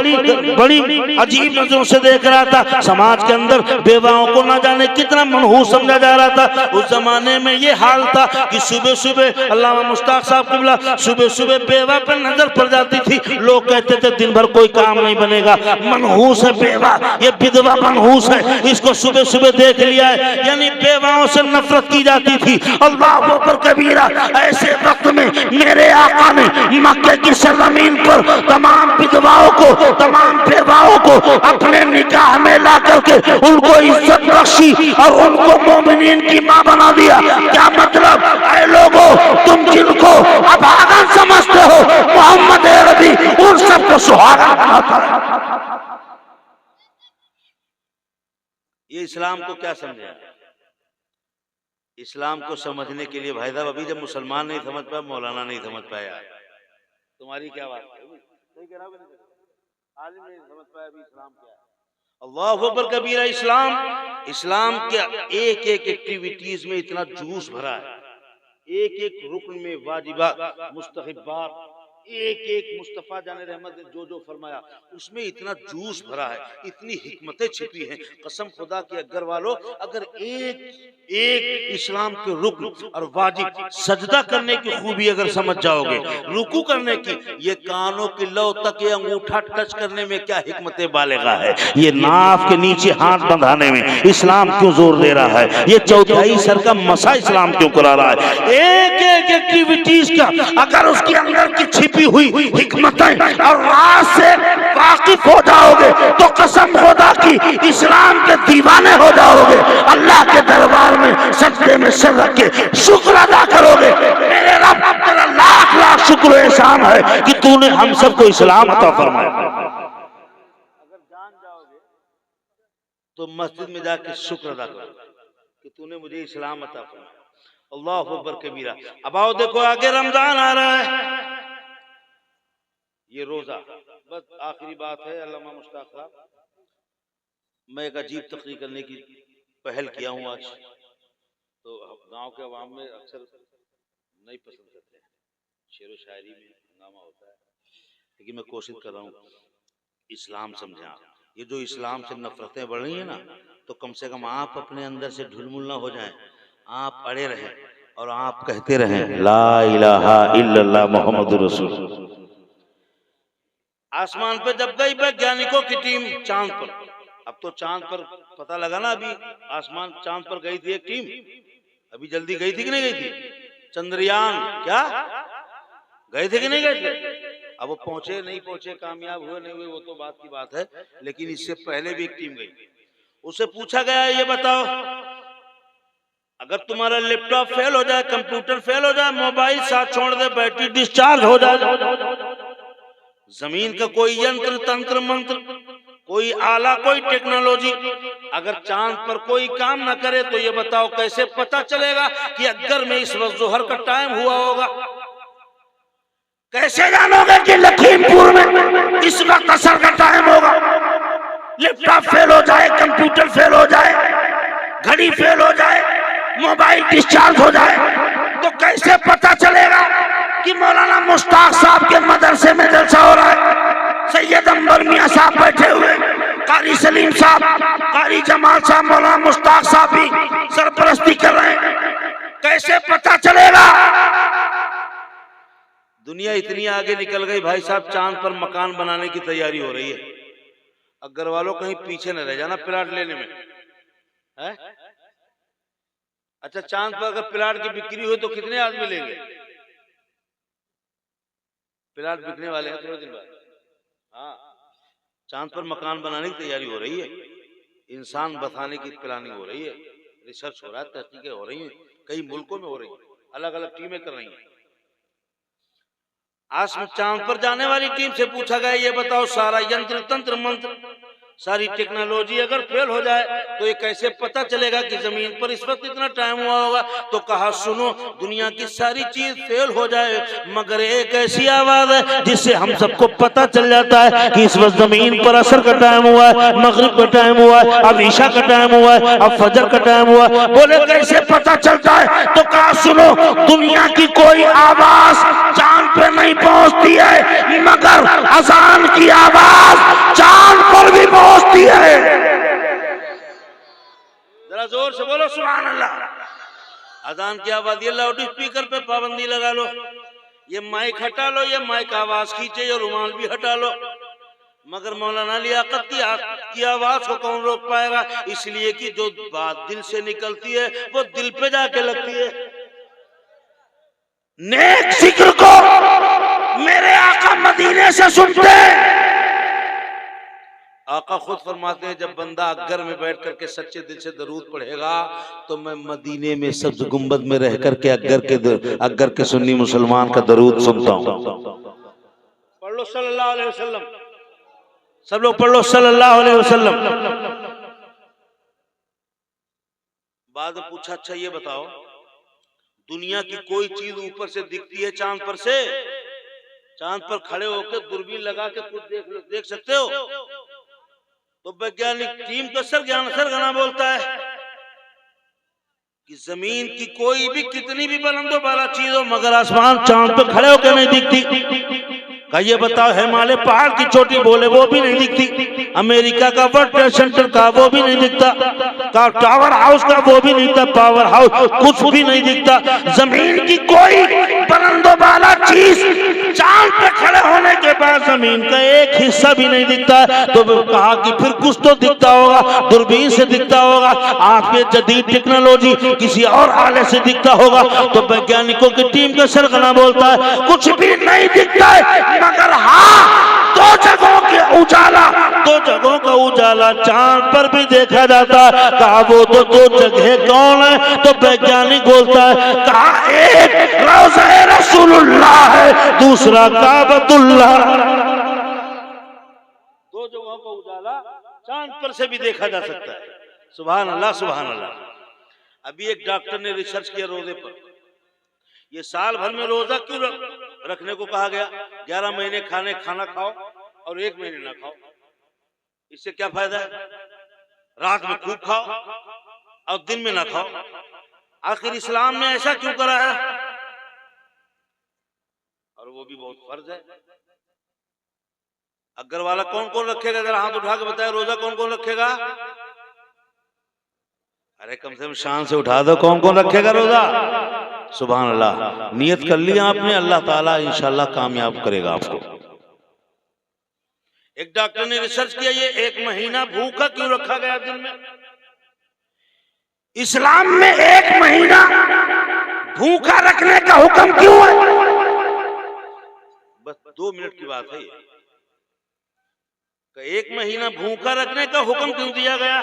बड़ी अजीब नजरों से देख रहा था। समाज के अंदर बेवाओं को ना जाने कितना मनहूस समझा जा रहा था। उस जमाने में ये हाल था कि सुबह सुबह अल्लामा मुश्ताक साहब किबला सुबह सुबह बेवा पर नजर पड़ जाती थी। लोग कहते थे दिन भर कोई काम नहीं बनेगा, मनहूस है बेवा, ये विधवा मनहूस है, इसको सुबह सुबह देख लिया है। यानी बेवाओं से नफरत की जाती थी। अल्लाह अकबर कबीरा। ऐसे वक्त में मेरे आका ने मक्के की सरजमीन पर तमाम विधवाओं को, तमाम बेवाओं गुलामों को अपने निकाह में ला करके उनको इज्जत बख्शी और उनको मोमिनीन की मां बना दिया। क्या मतलब? ऐ लोगों, तुम जिनको अभागन समझते हो, मोहम्मद अरबी उन सबको सुहागन बनाता है। ये इस्लाम को क्या समझा? इस्लाम को समझने के लिए भाई साहब, अभी जब मुसलमान नहीं समझ पाया, मौलाना नहीं समझ पाया, तुम्हारी क्या बात है? नहीं कह रहा हूं, आज नहीं समझ पाया अभी इस्लाम क्या है। अल्लाहु अकबर कबीरा। इस्लाम के एक एक एक्टिविटीज में इतना जूस भरा है, एक एक रुकन में वाजिबात, मुस्तहिब्बात, एक एक मुस्तफा जाने रहमत ने जो जो फरमाया उसमें इतना जूस भरा है, इतनी हिकमतें छिपी हैं। कसम खुदा की अगर वालों, अगर एक एक इस्लाम के रुकन और वाजिब, सजदा करने की खूबी अगर समझ जाओगे, रुकू करने की, ये कानों की लौ तक ये अंगूठा टच करने में क्या हिकमतें बालिगा है, ये नाफ के नीचे हाथ बंधाने में इस्लाम क्यों जोर दे रहा है, ये चौथाई सर का मसा इस्लाम क्यों करा रहा है। एक एक एक्टिविटीज का अगर उसके अंदर की छिपी हुई हिकमतें और राज से वाकिफ हो जाओगे तो कसम खुदा की इस्लाम के दीवाने हो जाओगे। अल्लाह के दरबार में सजदे में सिर रख के शुक्र अदा करोगे, मेरे रब तेरा लाख लाख शुक्र एहसान है कि तूने हम सबको इस्लाम अता फरमाया। अगर जान जाओगे तो मस्जिद में जाके शुक्र अदा करो कि तूने मुझे इस्लाम अता फरमाया। अल्लाहु अकबर कबीरा। अब आओ देखो, आगे रमजान आ रहा है, ये रोजा, बस आखिरी बात है। अल्लामा मुश्ताक साहब, मैं एक अजीब तकरीर करने की पहल किया हूँ आज, तो गांव के अवाम में अक्सर नहीं पसंद करते हैं, शेर व शायरी में हंगामा होता है, लेकिन मैं कोशिश कर रहा हूँ इस्लाम समझा। ये जो इस्लाम से नफरतें बढ़ रही है ना, तो कम से कम आप अपने अंदर से ढुलमुल ना हो जाएं, आप अड़े रहें और आप कहते रहें ला इलाहा इल्लल्लाह मुहम्मदुर रसूल। आसमान पे जब गई वैज्ञानिकों की टीम चांद पर, अब तो चांद पर पता लगा ना, अभी आसमान चांद पर गई थी एक टीम, अभी जल्दी गई थी कि नहीं गई थी? चंद्रयान, क्या गए थे कि नहीं गए थे? अब वो पहुंचे नहीं पहुंचे, कामयाब हुए नहीं हुए, वो तो बात की बात है, लेकिन इससे पहले भी एक टीम गई। उससे पूछा गया, ये बताओ अगर तुम्हारा लैपटॉप फेल हो जाए, कंप्यूटर फेल हो जाए, मोबाइल साथ छोड़ दे, बैटरी डिस्चार्ज हो जाए, जमीन का कोई यंत्र तंत्र मंत्र, कोई आला, कोई टेक्नोलॉजी अगर चांद पर कोई काम न करे, तो ये बताओ कैसे पता चलेगा कि अगर में इस वक्त जोहर का टाइम हुआ होगा? कैसे जानोगे कि लखीमपुर में इस वक्त असर का टाइम होगा? लैपटॉप फेल हो जाए, कंप्यूटर फेल हो जाए, घड़ी फेल हो जाए, मोबाइल डिस्चार्ज हो जाए, तो कैसे पता चलेगा कि मौलाना मुश्ताक साहब के मदरसे में जलसा हो रहा है, सैयद अंबर मियां साहब बैठे हुए, कारी सलीम साहब, कारी जमाल साहब, मौलाना मुश्ताक साहब भी सरपरस्ती कर रहे हैं, कैसे पता चलेगा? दुनिया इतनी आगे निकल गई भाई साहब, चांद पर मकान बनाने की तैयारी हो रही है। अगर वालों कहीं पीछे न रह जाना प्लाट लेने में, है? अच्छा, चांद पर अगर प्लाट की बिक्री हो तो कितने आदमी लेंगे? प्लाट बिकने वाले हैं थोड़े दिन बाद। हाँ, चांद पर मकान बनाने की तैयारी हो रही है, इंसान बसाने की प्लानिंग हो रही है, रिसर्च हो रहा है, तहकीकें हो रही हैं, कई मुल्कों में हो रही है, अलग अलग टीमें कर रही हैं। आज चांद पर जाने वाली टीम से पूछा गया, ये बताओ सारा यंत्र तंत्र मंत्र, सारी टेक्नोलॉजी अगर फेल हो जाए तो ये कैसे पता चलेगा कि जमीन पर इस वक्त इतना टाइम हुआ होगा? तो कहा सुनो, दुनिया की सारी चीज फेल हो जाए मगर एक ऐसी आवाज है जिससे हम सबको पता चल जाता है कि इस वक्त जमीन पर असर का टाइम हुआ है, मगरिब का टाइम हुआ है, अब ईशा का टाइम हुआ है, अब फजर का टाइम हुआ है। बोले कैसे पता चलता है? तो कहा सुनो, दुनिया की कोई आवाज चांद पे नहीं पहुंचती है मगर अजान की आवाज चांद पर भी पहुंचती है। जरा जोर से बोलो सुभान अल्लाह। अजान की आवाज, ये लाउड स्पीकर पे पाबंदी लगा लो, ये माइक हटा लो, ये माइक आवाज खींचे, ये रुमाल भी हटा लो, मगर मौलाना लियाकत की आवाज को कौन रोक पाएगा? इसलिए कि जो बात दिल से निकलती है वो दिल पे जाके लगती है। नेक जिक्र को मेरे आका मदीने से सुनते, आका खुद फरमाते हैं जब बंदा अगर में बैठ करके सच्चे दिल से दरूद पढ़ेगा तो मैं मदीने में सब्ज गुंबद में रह करके अगर के सुन्नी मुसलमान का दरूद सुनता हूँ। पढ़ लो सल्लल्लाहु अलैहि वसल्लम, सब लोग पढ़ लो सल्लल्लाहु अलैहि वसल्लम। बाद में पूछा अच्छा ये बताओ दुनिया की कोई चीज ऊपर से दिखती है चांद पर से? चांद पर खड़े होकर दूरबीन लगा के कुछ देख सकते हो? तो वैज्ञानिक टीम का सरगना बोलता है कि जमीन की कोई भी कितनी भी बुलंदो बाला चीज हो मगर आसमान चांद पे खड़े होकर नहीं दिखती। का ये बताओ हिमालय पहाड़ की चोटी बोले वो भी नहीं दिखती, अमेरिका का वर्ल्ड ट्रेड सेंटर का वो भी नहीं दिखता, का टावर हाउस का वो भी नहीं दिखता, पावर हाउस कुछ भी नहीं दिखता। जमीन की कोई बुलंदो बाला चीज चांद पे खड़े होने के बाद जमीन का एक हिस्सा भी नहीं दिखता। तो कहा कि फिर कुछ तो दिखता होगा, दूरबीन से दिखता होगा, आपके जदीद टेक्नोलॉजी किसी और आले से दिखता होगा। तो वैज्ञानिकों की टीम का सरगना बोलता है कुछ भी नहीं दिखता है मगर हाँ दो जगहों का उजाला चांद पर भी देखा जाता है। कहा वो तो दो जगह कौन है? तो वैज्ञानिक बोलता है कहा एक रोज़ा रसूलुल्लाह है, दूसरा काबतुल्लाह। दो जगहों का उजाला चांद पर से भी देखा जा सकता है। सुभान अल्लाह सुभान अल्लाह। अभी एक डॉक्टर ने रिसर्च किया रोजे पर, ये साल भर में रोजा क्यों रखने को कहा गया? 11 महीने खाना खाओ और 1 महीने ना खाओ, इससे क्या फायदा है? रात में खूब खाओ और दिन में ना खाओ। आखिर इस्लाम ने ऐसा क्यों करा है? और वो भी बहुत फर्ज है। अगर वाला कौन कौन रखेगा? जरा हाथ उठा के बताए रोजा कौन कौन रखेगा? अरे कम से कम शान से उठा दो, कौन कौन रखेगा रोजा? सुभान अल्लाह। नियत कर लिया आपने, अल्लाह ताला इंशाल्लाह कामयाब करेगा आपको। एक डॉक्टर ने रिसर्च किया ये 1 महीना भूखा क्यों रखा गया दिन में? इस्लाम में 1 महीना भूखा रखने का हुक्म क्यों है? बस 2 मिनट की बात है ये। 1 महीना भूखा रखने का हुक्म क्यों दिया गया?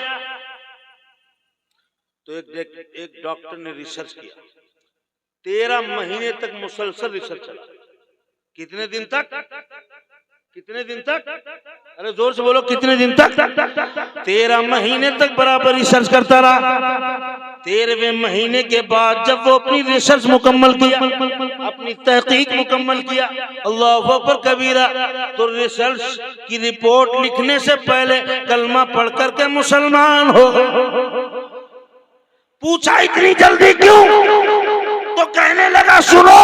तो एक डॉक्टर ने रिसर्च किया, 13 महीने तक मुसलसल रिसर्च चला। कितने दिन तक? कितने दिन तक? अरे जोर से बोलो, कितने दिन तक? 13 महीने तक बराबर रिसर्च करता रहा। 13वें महीने के बाद जब वो अपनी रिसर्च मुकम्मल किया, अपनी तहकीक मुकम्मल किया, अल्लाहु अकबर कबीरा, तो रिसर्च की रिपोर्ट लिखने से पहले कलमा पढ़ करके मुसलमान हो गए। पूछा इतनी जल्दी क्यों? तो कहने लगा सुनो,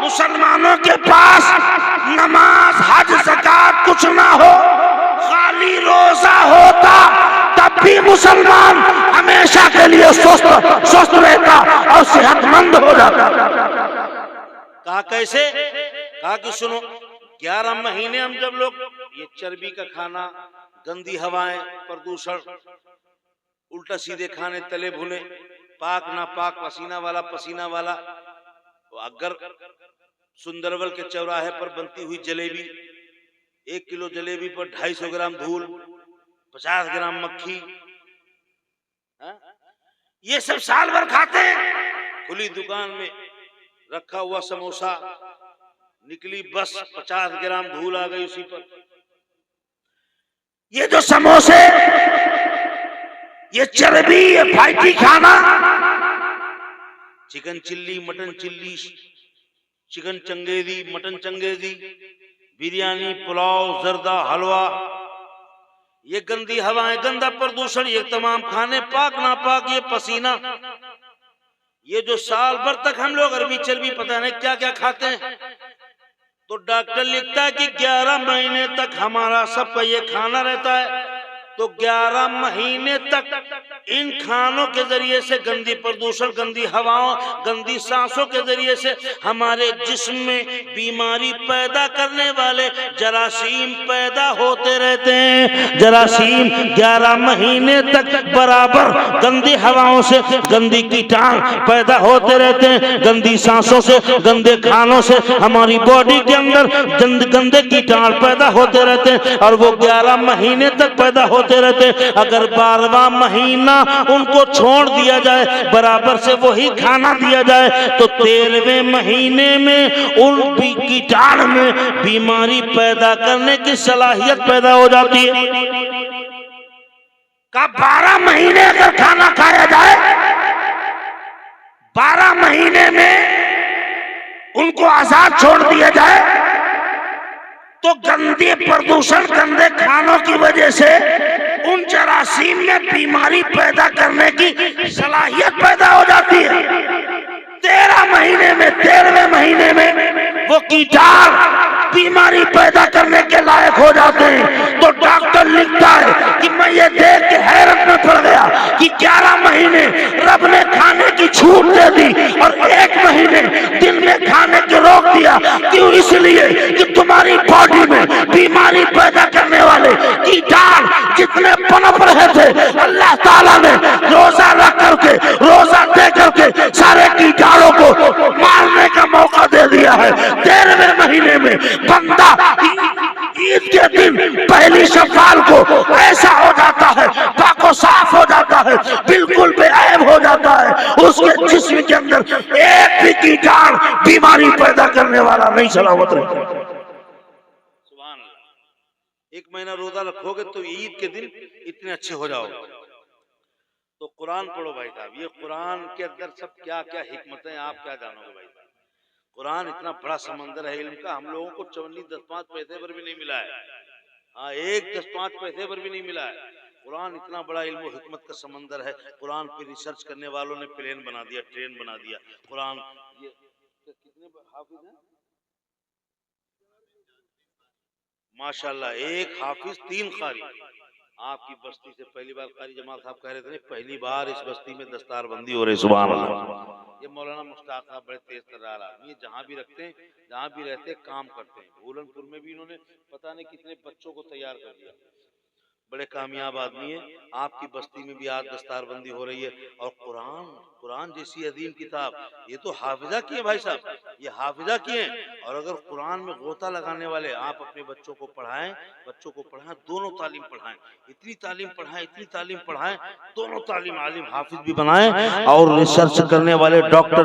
मुसलमानों के पास नमाज हज ज़कात कुछ ना हो, खाली रोजा होता तब भी मुसलमान हमेशा के लिए स्वस्थ रहता और सेहतमंद हो जाता। कहा कैसे? कहा कि सुनो 11 महीने हम जब लोग ये चर्बी का खाना, गंदी हवाएं, प्रदूषण, उल्टा सीधे खाने, तले भुने, पाक ना पाक, पसीना वाला। तो अगर सुंदरबल के चौराहे पर बनती हुई जलेबी, 1 किलो जलेबी पर 250 ग्राम धूल, 50 ग्राम मक्खी, ये सब साल भर खाते हैं। खुली दुकान में रखा हुआ समोसा, निकली बस 50 ग्राम धूल आ गई उसी पर। ये जो समोसे, ये चर्बी, ये फाइटी खाना, chicken chilli, mutton chilli, chicken changezi, mutton changezi, biryani, pulao, जर्दा, हलवा, ये गंदी हवाएं, गंदा प्रदूषण, ये तमाम खाने पाक ना पाक, ये पसीना, ये जो साल भर तक हम लोग अरबी चर्बी पता नहीं क्या क्या खाते हैं। तो डॉक्टर लिखता है कि 11 महीने तक हमारा सबका ये खाना रहता है। तो 11 महीने तक इन खानों के जरिए से गंदी प्रदूषण, गंदी हवाओं, गंदी सांसों के जरिए से हमारे जिस्म में बीमारी पैदा करने वाले जरासीम पैदा होते रहते हैं। जरासीम 11 महीने तक बराबर गंदी हवाओं से गंदी कीटाणु पैदा होते रहते हैं, गंदी सांसों से, गंदे खानों से हमारी बॉडी के अंदर गंदे कीटाणु पैदा होते रहते हैं और वो 11 महीने तक पैदा होते रहते हैं। अगर 12वां महीना उनको छोड़ दिया जाए, बराबर से वही खाना दिया जाए, तो 13वें महीने में उन कीटाणु में बीमारी पैदा करने की सलाहियत पैदा हो जाती है। का 12 महीने अगर खाना खाया जाए, 12 महीने में उनको आजाद छोड़ दिया जाए, तो गंदे प्रदूषण, गंदे खानों की वजह से उन जरासीम में बीमारी पैदा करने की सलाहियत पैदा हो जाती है। 13वें महीने में वो कीटाणु बीमारी पैदा करने के लायक हो जाते हैं। तो डॉक्टर लिखता है कि मैं ये देख के हैरत में पड़ गया कि 11 महीने रब ने खाने की छूट दे दी और 1 महीने दिन में खाने की रोक दिया। क्यों? इसलिए कि तुम्हारी बॉडी में बीमारी पैदा करने वाले कीटाणु जितने पनप रहे थे, अल्लाह ताला ने रोजा रख करके, रोजा दे करके सारे कीटाणुओं को मारने का मौका दे दिया है। 13वें महीने में बंदा ईद के दिन पहली शव्वाल को ऐसा हो जाता है, पाको साफ हो जाता है, बिल्कुल बेऐब हो जाता है। उसके जिस्म के अंदर एक भी कीटाणु बीमारी पैदा करने वाला नहीं सलामत रहता। सुभान अल्लाह। 1 महीना रोजा रखोगे तो ईद के दिन इतने अच्छे हो जाओगे। तो कुरान पढ़ो भाई साहब। ये कुरान के अंदर सब क्या क्या हिकमत है, आप क्या जानोगे भाई साहब। कुरान इतना बड़ा समंदर है इल्म का, हम लोगों को चवन्नी 10-5 पैसे पर भी नहीं मिला है। हाँ, 1-10-5 पैसे पर भी नहीं मिला है। कुरान इतना बड़ा इल्म और हिकमत का समंदर है। कुरान पे रिसर्च करने वालों ने प्लेन बना दिया, ट्रेन बना दिया। कुरान ये कितने हाफिज हैं माशाल्लाह? 1 हाफिज 3 कारी। आपकी बस्ती से पहली बार कारी जमाल साहब कह रहे थे, पहली बार इस बस्ती में दस्तारबंदी हो रही। सुभान अल्लाह। ये मौलाना मुश्ताक साहब बड़े तेज तर्रार आदमी, जहाँ भी रखते हैं, जहाँ भी रहते काम करते हैं। भूलनपुर में भी इन्होंने पता नहीं कितने बच्चों को तैयार कर दिया। बड़े कामयाब आदमी है। आपकी बस्ती में भी आज दस्तारबंदी हो रही है। और कुरान जैसी अजीम किताब, ये तो हाफिजा की है भाई साहब, ये हाफिजा की है। और अगर कुरान में गोता लगाने वाले आप अपने बच्चों को पढ़ाएं, दोनों तालीम पढ़ाएं, इतनी तालीम पढ़ाएं, दोनों तालीम आलिम हाफिज भी बनाएं और रिसर्च करने वाले डॉक्टर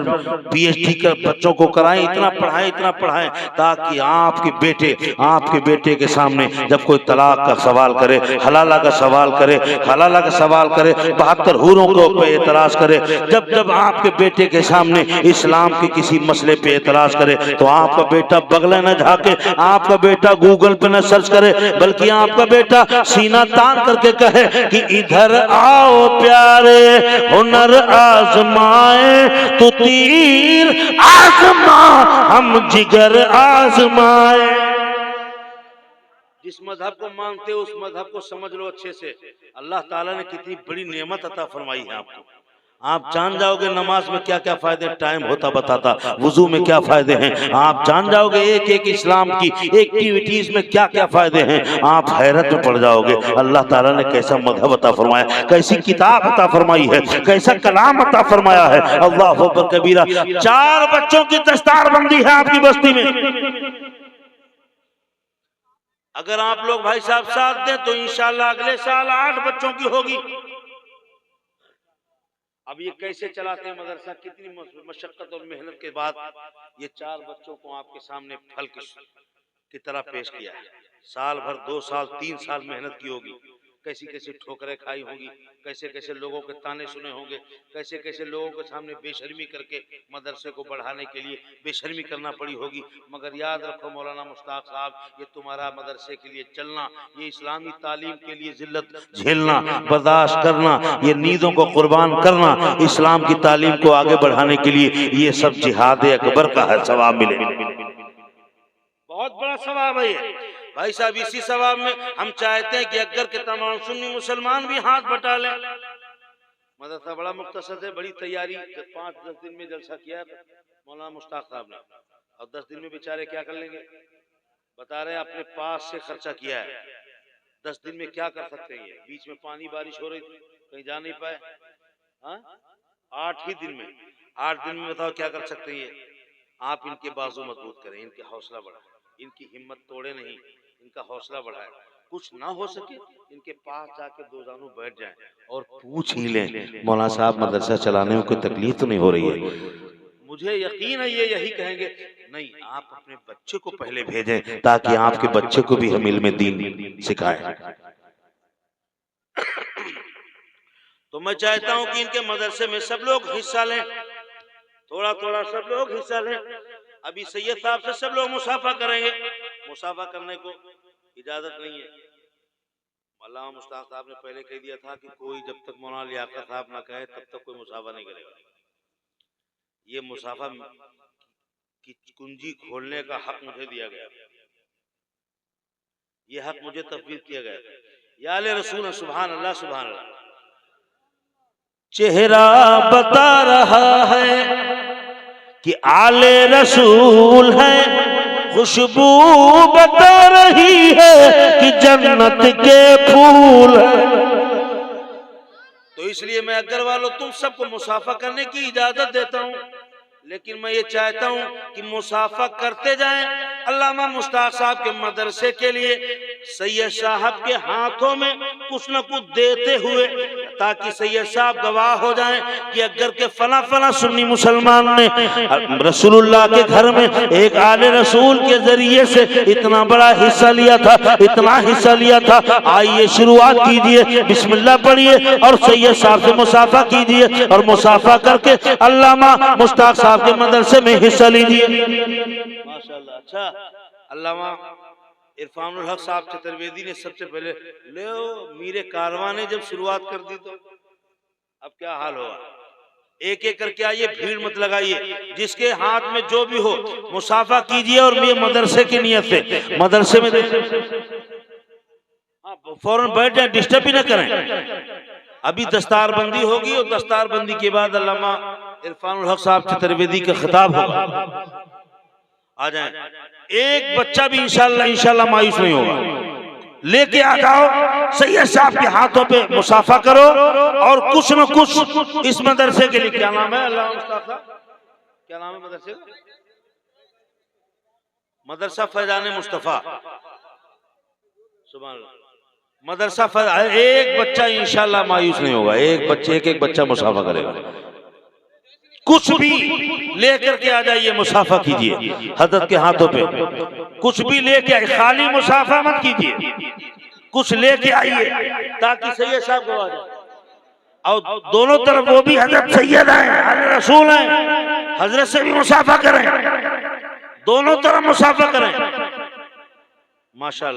PhD के बच्चों को कराएं। इतना पढ़ाएं ताकि आपके बेटे के सामने जब कोई तलाक का सवाल करे, हलाला का सवाल करे, 72 हूरों को पे एतराज करे, जब आपके बेटे के सामने इस्लाम के किसी मसले पे एतराज करे, तो आपका बेटा बगले न झाके, आपका बेटा गूगल पे न सर्च करे, बल्कि आपका बेटा सीना तान करके कहे कि इधर आओ प्यारे, हुनर आजमाए, तो तीर आजमा, हम जिगर आजमाए। जिस मजहब को मानते हो उस मजहब को समझ लो अच्छे से। अल्लाह ताला ने कितनी बड़ी नेमत अता फरमाई है आपको। आप जान जाओगे नमाज में क्या क्या फायदे, टाइम होता बताता, वुजू में क्या फायदे हैं। आप जान जाओगे एक इस्लाम की एक्टिविटीज में क्या क्या फायदे हैं। आप हैरत में पड़ जाओगे अल्लाह ताला ने कैसा मजहब अता फरमाया, कैसी किताब अता फरमाई है, कैसा कलाम अता फरमाया है। अल्लाह अकबर कबीरा। 4 बच्चों की दस्तारबंदी है आपकी बस्ती में। अगर आप लोग भाई साहब साथ दें तो इंशाल्लाह अगले साल 8 बच्चों की होगी। अब ये कैसे चलाते हैं मदरसा, कितनी मशक्कत और मेहनत के बाद ये 4 बच्चों को आपके सामने फल की तरह पेश किया है। साल भर, 2 साल, 3 साल मेहनत की होगी, कैसी कैसी ठोकरें खाई होगी, कैसे कैसे लोगों के ताने सुने होंगे, कैसे कैसे लोगों के सामने बेशर्मी करके मदरसे को बढ़ाने के लिए बेशर्मी करना पड़ी होगी। मगर याद रखो मौलाना मुश्ताक साहब, ये तुम्हारा मदरसे के लिए चलना, ये इस्लामी तालीम के लिए जिल्लत झेलना, बर्दाश्त करना, ये नींदों को कुर्बान करना, इस्लाम की तालीम को आगे बढ़ाने के लिए, ये सब जिहाद अकबर का है, सवाब मिले, बहुत बड़ा सवाब है। भाई साहब इसी सवाब में हम चाहते हैं कि अगर के तमाम सुन्नी मुसलमान भी हाथ बटा लें। मदरसा बड़ा मुख्तसर है, बड़ी तैयारी 5-10 दिन में जलसा किया है मौलाना मुश्ताक साहब ने, और 10 दिन में बेचारे क्या कर लेंगे? बता रहे हैं अपने पास से खर्चा किया है, 10 दिन में क्या कर सकते हैं? बीच में पानी बारिश हो रही थी, कहीं जा नहीं पाए। हाँ 8 ही दिन में, 8 दिन में बताओ क्या कर सकते हैं? आप इनके बाजू मजबूत करें, इनके हौसला बढ़ाएं, इनकी हिम्मत तोड़े नहीं, इनका हौसला बढ़ाएं। कुछ ना हो सके इनके पास जाके दो जानू बैठ जाएं और पूछ ही लें, मौलाना साहब मदरसा चलाने में कोई तकलीफ तो नहीं हो रही है? मुझे यकीन है ये यही कहेंगे, नहीं आप अपने बच्चे को पहले भेजें ताकि आपके बच्चे को भी हम इल्म दीन सिखाएं। तो मैं चाहता हूं कि इनके मदरसे में सब लोग हिस्सा लें, थोड़ा थोड़ा सब लोग हिस्सा लें। अभी सैयद साहब से सब लोग मुसाफा करेंगे, मुसाफा करने को इजाजत नहीं है। अल्लामा मुश्ताक साहब ने पहले कह दिया था कि कोई जब तक मौलाना लियाकत साहब ना कहे तब तक कोई मुसाफा नहीं करेगा। ये मुसाफा की कुंजी खोलने का हक मुझे दिया गया, ये हक मुझे तफवीज़ किया गया। या ले रसूल सुभान अल्लाह सुभान अल्लाह। चेहरा बता रहा है कि आले रसूल है, खुशबू बता रही है कि जन्नत के फूल है। तो इसलिए मैं अगर वालों तुम सबको मुसाफा करने की इजाजत देता हूँ, लेकिन मैं ये चाहता हूँ कि मुसाफा करते जाएं। अल्लामा मुश्ताक साहब के मदरसे के लिए सैयद साहब के हाथों में कुछ न कुछ देते हुए, ताकि सैयद साहब गवाह हो जाएं कि अगर के फला फला सुन्नी मुसलमान ने रसूलुल्लाह के घर में एक आले रसूल के जरिए से इतना बड़ा हिस्सा लिया था, इतना हिस्सा लिया था। आइए शुरुआत कीजिए, बिस्मिल्लाह पढ़िए और सैयद साहब से मुसाफा कीजिए और मुसाफा करके अल्लामा मुश्ताक साहब के मदरसे में हिस्सा लीजिए। माशाअल्लाह। अच्छा, अल्लामा इरफानुल हक साहब चतुर्वेदी ने सबसे पहले ले मीरे कारवां ने जब शुरुआत कर दी तो अब क्या हाल होगा? एक एक करके आइए, भीड़ मत लगाइए, जिसके हाथ में जो भी हो मुसाफा कीजिए और मेरे मदरसे की नियत से मदरसे में फौरन बैठ जाए, डिस्टर्ब भी न करें। अभी दस्तारबंदी होगी और दस्तारबंदी के बाद अल्लामा इरफानुल हक साहब चतुर्वेदी का खिताब होगा। आ जाए, एक बच्चा भी इंशाल्लाह मायूस नहीं होगा। लेके आ जाओ, सैयद साहब के हाथों पे मुसाफा करो और कुछ न कुछ इस मदरसे के लिए। क्या नाम है अल्लामा मुश्ताक साहब? क्या नाम है मदरसे का? मदरसा फैजान मुस्तफा। सुभान अल्लाह। मदरसा फैजान, एक बच्चा इंशाल्लाह मायूस नहीं होगा, एक बच्चा मुसाफा करेगा। कुछ भी लेकर के आ जाइए, मुसाफा कीजिए हजरत के हाथों पे। कुछ भी लेके आइए, खाली मुसाफा मत कीजिए, कुछ लेके आइए ताकि सैयद साहब को आ जाए। और दोनों तरफ वो भी हजरत सैयद हैं, हजरत रसूल हैं, हजरत से भी मुसाफा करें, दोनों तरफ मुसाफा करें। माशाअल्लाह।